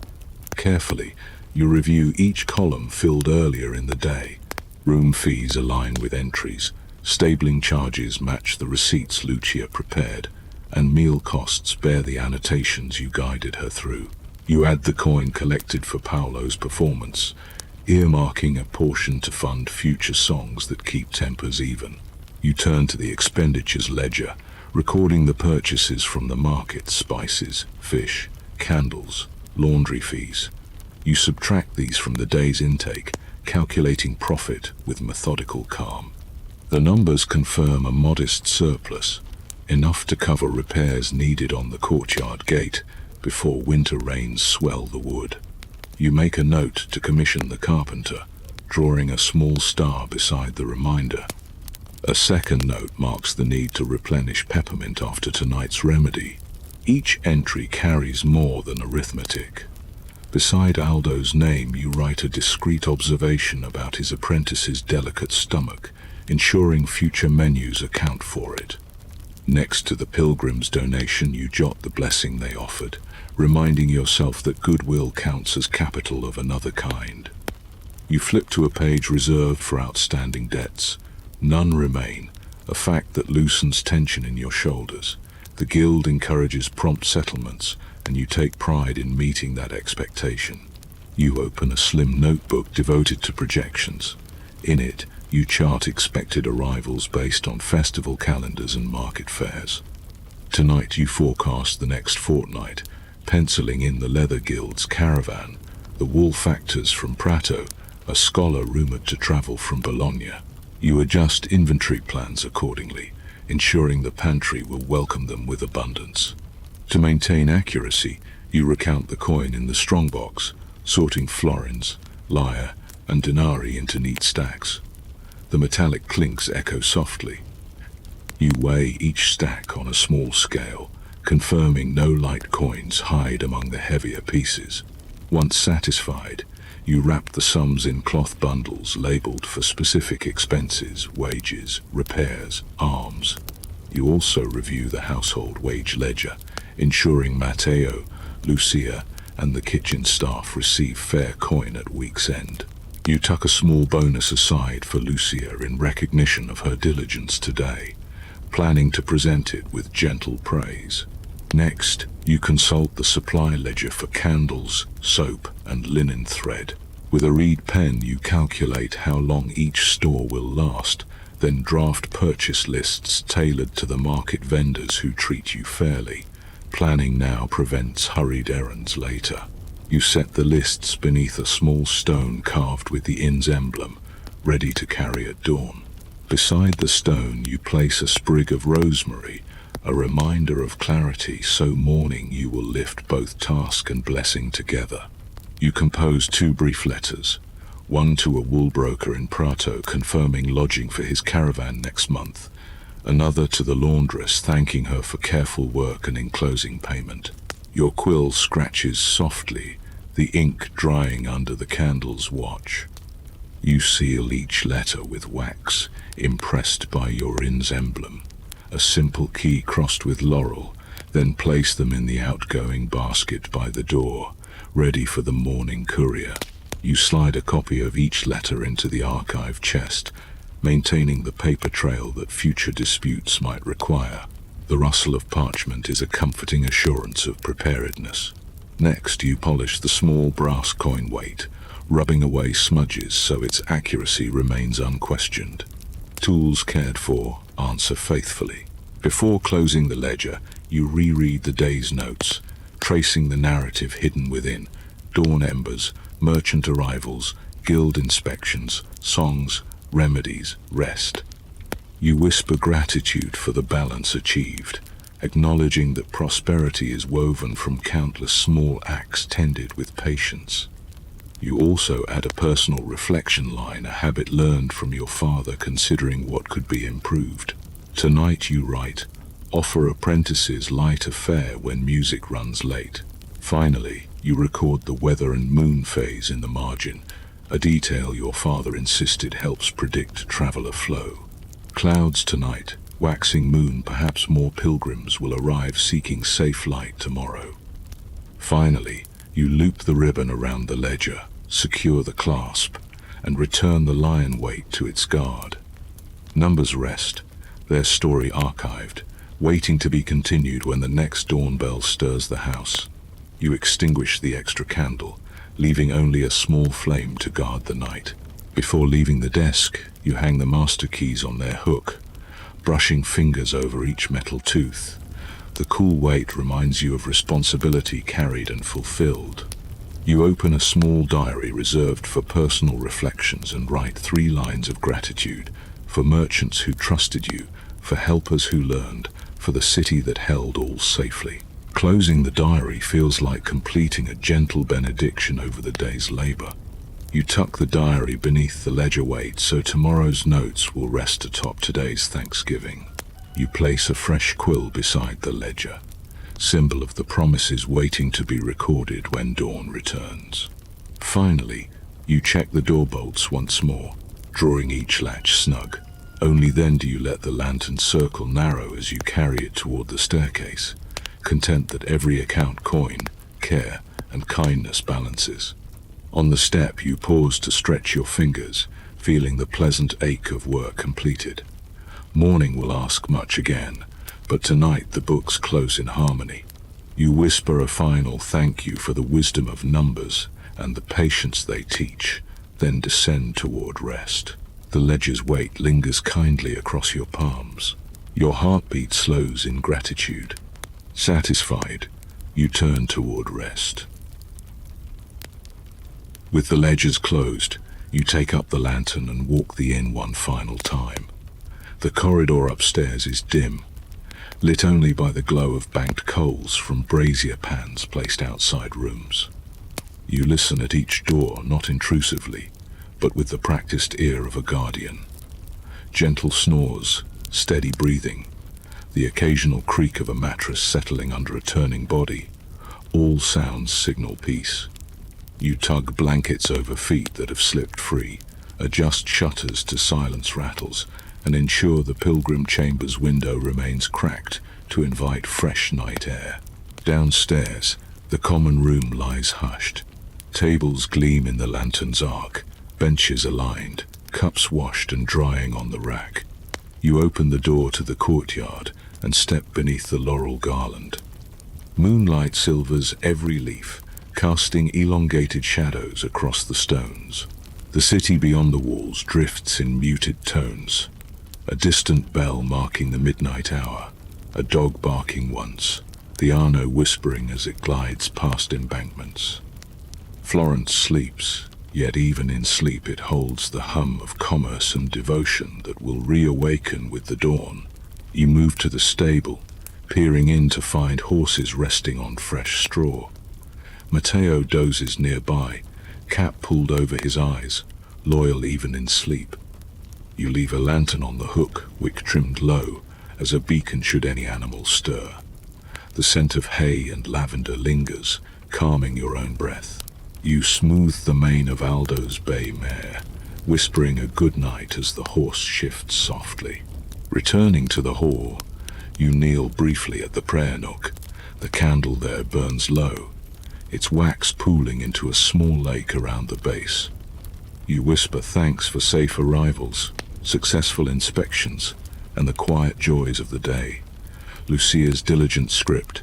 Carefully, you review each column filled earlier in the day. Room fees align with entries, stabling charges match the receipts Lucia prepared, and meal costs bear the annotations you guided her through. You add the coin collected for Paolo's performance, earmarking a portion to fund future songs that keep tempers even. You turn to the expenditures ledger, recording the purchases from the market: spices, fish, candles, laundry fees. You subtract these from the day's intake, calculating profit with methodical calm. The numbers confirm a modest surplus, enough to cover repairs needed on the courtyard gate before winter rains swell the wood. You make a note to commission the carpenter, drawing a small star beside the reminder. A second note marks the need to replenish peppermint after tonight's remedy. Each entry carries more than arithmetic. Beside Aldo's name, you write a discreet observation about his apprentice's delicate stomach, ensuring future menus account for it. Next to the pilgrims' donation, you jot the blessing they offered, reminding yourself that goodwill counts as capital of another kind. You flip to a page reserved for outstanding debts. None remain, a fact that loosens tension in your shoulders. The guild encourages prompt settlements, and you take pride in meeting that expectation. You open a slim notebook devoted to projections. In it, you chart expected arrivals based on festival calendars and market fairs. Tonight you forecast the next fortnight, penciling in the leather guild's caravan, the wool factors from Prato, a scholar rumored to travel from Bologna. You adjust inventory plans accordingly, ensuring the pantry will welcome them with abundance. To maintain accuracy, you recount the coin in the strongbox, sorting florins, lire, and denarii into neat stacks. The metallic clinks echo softly. You weigh each stack on a small scale, confirming no light coins hide among the heavier pieces. Once satisfied, you wrap the sums in cloth bundles labeled for specific expenses: wages, repairs, alms. You also review the household wage ledger, ensuring Matteo, Lucia, and the kitchen staff receive fair coin at week's end. You tuck a small bonus aside for Lucia in recognition of her diligence today, planning to present it with gentle praise. Next, you consult the supply ledger for candles, soap, and linen thread. With a reed pen, you calculate how long each store will last, then draft purchase lists tailored to the market vendors who treat you fairly. Planning now prevents hurried errands later. You set the lists beneath a small stone carved with the inn's emblem, ready to carry at dawn. Beside the stone, you place a sprig of rosemary, a reminder of clarity, so morning you will lift both task and blessing together. You compose 2 brief letters, one to a wool broker in Prato confirming lodging for his caravan next month, another to the laundress thanking her for careful work and enclosing payment. Your quill scratches softly, the ink drying under the candle's watch. You seal each letter with wax, impressed by your inn's emblem, a simple key crossed with laurel, then place them in the outgoing basket by the door, ready for the morning courier. You slide a copy of each letter into the archive chest, maintaining the paper trail that future disputes might require. The rustle of parchment is a comforting assurance of preparedness. Next, you polish the small brass coin weight, rubbing away smudges so its accuracy remains unquestioned. Tools cared for, answer faithfully. Before closing the ledger, you reread the day's notes, tracing the narrative hidden within: dawn embers, merchant arrivals, guild inspections, songs, remedies, rest. You whisper gratitude for the balance achieved, acknowledging that prosperity is woven from countless small acts tended with patience. You also add a personal reflection line, a habit learned from your father considering what could be improved. Tonight you write, offer apprentices lighter fare when music runs late. Finally, you record the weather and moon phase in the margin, a detail your father insisted helps predict traveler flow. Clouds tonight, waxing moon, perhaps more pilgrims will arrive seeking safe light tomorrow. Finally, you loop the ribbon around the ledger, secure the clasp, and return the lion weight to its guard. Numbers rest, their story archived, waiting to be continued when the next dawn bell stirs the house. You extinguish the extra candle, leaving only a small flame to guard the night. Before leaving the desk, you hang the master keys on their hook, brushing fingers over each metal tooth. The cool weight reminds you of responsibility carried and fulfilled. You open a small diary reserved for personal reflections and write 3 lines of gratitude for merchants who trusted you, for helpers who learned, for the city that held all safely. Closing the diary feels like completing a gentle benediction over the day's labor. You tuck the diary beneath the ledger weight so tomorrow's notes will rest atop today's Thanksgiving. You place a fresh quill beside the ledger, symbol of the promises waiting to be recorded when dawn returns. Finally, you check the door bolts once more, drawing each latch snug. Only then do you let the lantern circle narrow as you carry it toward the staircase, content that every account coin, care, and kindness balances. On the step you pause to stretch your fingers, feeling the pleasant ache of work completed. Morning will ask much again, but tonight the books close in harmony. You whisper a final thank you for the wisdom of numbers and the patience they teach, then descend toward rest. The ledger's weight lingers kindly across your palms. Your heartbeat slows in gratitude. Satisfied, you turn toward rest. With the ledgers closed, you take up the lantern and walk the inn one final time. The corridor upstairs is dim, lit only by the glow of banked coals from brazier pans placed outside rooms. You listen at each door, not intrusively, but with the practiced ear of a guardian. Gentle snores, steady breathing, the occasional creak of a mattress settling under a turning body, all sounds signal peace. You tug blankets over feet that have slipped free, adjust shutters to silence rattles, and ensure the pilgrim chamber's window remains cracked to invite fresh night air. Downstairs, the common room lies hushed. Tables gleam in the lantern's arc, benches aligned, cups washed and drying on the rack. You open the door to the courtyard and step beneath the laurel garland. Moonlight silvers every leaf, casting elongated shadows across the stones. The city beyond the walls drifts in muted tones. A distant bell marking the midnight hour, a dog barking once, the Arno whispering as it glides past embankments. Florence sleeps, yet even in sleep it holds the hum of commerce and devotion that will reawaken with the dawn. You move to the stable, peering in to find horses resting on fresh straw. Matteo dozes nearby, cap pulled over his eyes, loyal even in sleep. You leave a lantern on the hook, wick trimmed low, as a beacon should any animal stir. The scent of hay and lavender lingers, calming your own breath. You smooth the mane of Aldo's bay mare, whispering a good night as the horse shifts softly. Returning to the hall, you kneel briefly at the prayer nook. The candle there burns low, its wax pooling into a small lake around the base. You whisper thanks for safe arrivals, successful inspections, and the quiet joys of the day. Lucia's diligent script,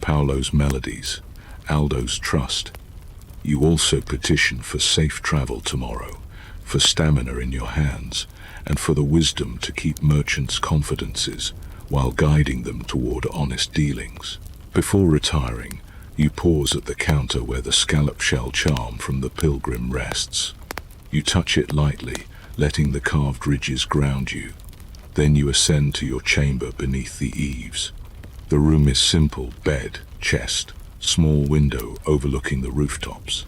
Paolo's melodies, Aldo's trust. You also petition for safe travel tomorrow, for stamina in your hands, and for the wisdom to keep merchants' confidences while guiding them toward honest dealings. Before retiring, you pause at the counter where the scallop shell charm from the pilgrim rests. You touch it lightly, letting the carved ridges ground you. Then you ascend to your chamber beneath the eaves. The room is simple: bed, chest, small window overlooking the rooftops.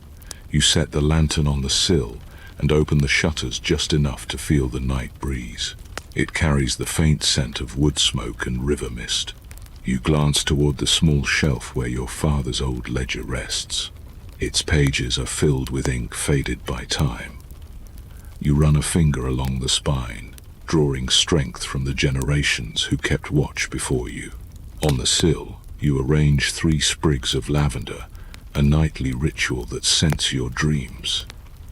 You set the lantern on the sill and open the shutters just enough to feel the night breeze. It carries the faint scent of wood smoke and river mist. You glance toward the small shelf where your father's old ledger rests. Its pages are filled with ink faded by time. You run a finger along the spine, drawing strength from the generations who kept watch before you. On the sill, you arrange 3 sprigs of lavender, a nightly ritual that scents your dreams.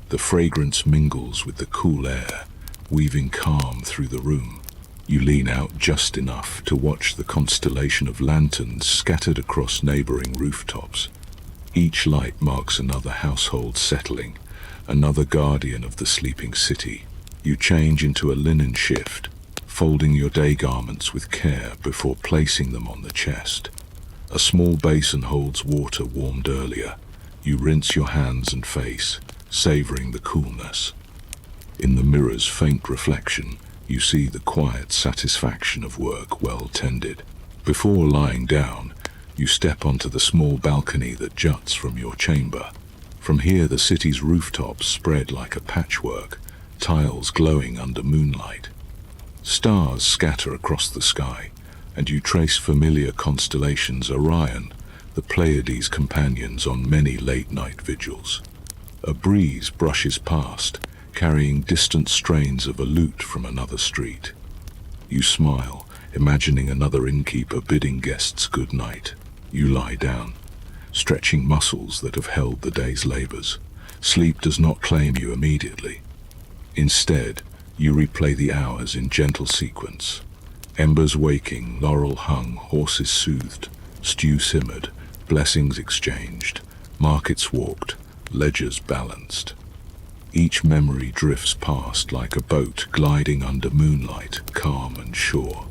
The fragrance mingles with the cool air, weaving calm through the room. You lean out just enough to watch the constellation of lanterns scattered across neighboring rooftops. Each light marks another household settling, another guardian of the sleeping city. You change into a linen shift, folding your day garments with care before placing them on the chest. A small basin holds water warmed earlier. You rinse your hands and face, savoring the coolness. In the mirror's faint reflection, you see the quiet satisfaction of work well tended. Before lying down, you step onto the small balcony that juts from your chamber. From here, the city's rooftops spread like a patchwork, tiles glowing under moonlight. Stars scatter across the sky, and you trace familiar constellations: Orion, the Pleiades' companions on many late-night vigils. A breeze brushes past, carrying distant strains of a lute from another street. You smile, imagining another innkeeper bidding guests good night. You lie down, stretching muscles that have held the day's labors. Sleep does not claim you immediately. Instead, you replay the hours in gentle sequence. Embers waking, laurel hung, horses soothed, stew simmered, blessings exchanged, markets walked, ledgers balanced. Each memory drifts past like a boat gliding under moonlight, calm and sure.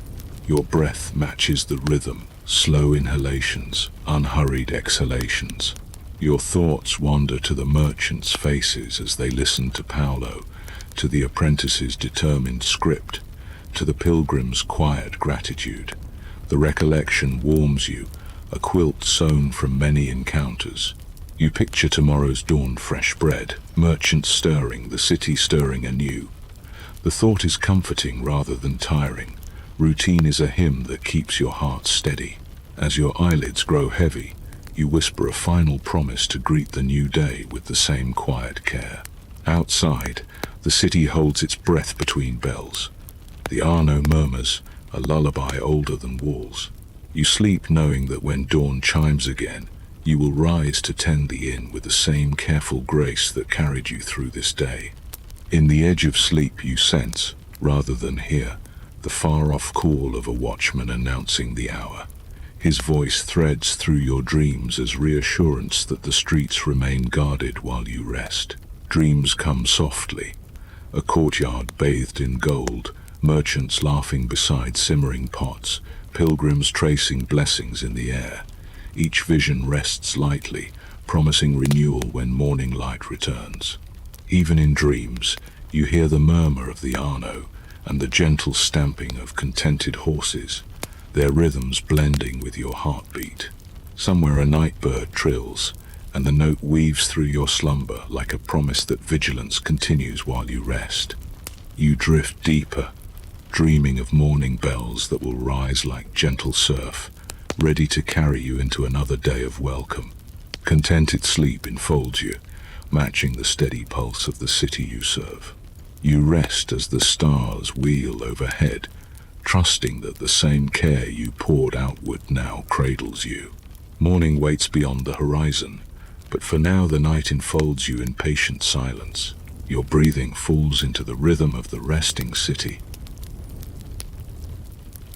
Your breath matches the rhythm, slow inhalations, unhurried exhalations. Your thoughts wander to the merchants' faces as they listen to Paolo, to the apprentice's determined script, to the pilgrim's quiet gratitude. The recollection warms you, a quilt sewn from many encounters. You picture tomorrow's dawn: fresh bread, merchants stirring, the city stirring anew. The thought is comforting rather than tiring. Routine is a hymn that keeps your heart steady. As your eyelids grow heavy, you whisper a final promise to greet the new day with the same quiet care. Outside, the city holds its breath between bells. The Arno murmurs, a lullaby older than walls. You sleep knowing that when dawn chimes again, you will rise to tend the inn with the same careful grace that carried you through this day. In the edge of sleep you sense, rather than hear, the far-off call of a watchman announcing the hour. His voice threads through your dreams as reassurance that the streets remain guarded while you rest. Dreams come softly. A courtyard bathed in gold, merchants laughing beside simmering pots, pilgrims tracing blessings in the air. Each vision rests lightly, promising renewal when morning light returns. Even in dreams, you hear the murmur of the Arno and the gentle stamping of contented horses, their rhythms blending with your heartbeat. Somewhere a night bird trills, and the note weaves through your slumber like a promise that vigilance continues while you rest. You drift deeper, dreaming of morning bells that will rise like gentle surf, ready to carry you into another day of welcome. Contented sleep enfolds you, matching the steady pulse of the city you serve. You rest as the stars wheel overhead, trusting that the same care you poured outward now cradles you. Morning waits beyond the horizon, but for now the night enfolds you in patient silence. Your breathing falls into the rhythm of the resting city.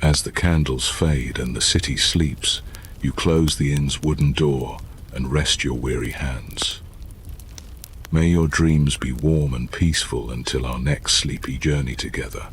As the candles fade and the city sleeps, you close the inn's wooden door and rest your weary hands. May your dreams be warm and peaceful until our next sleepy journey together.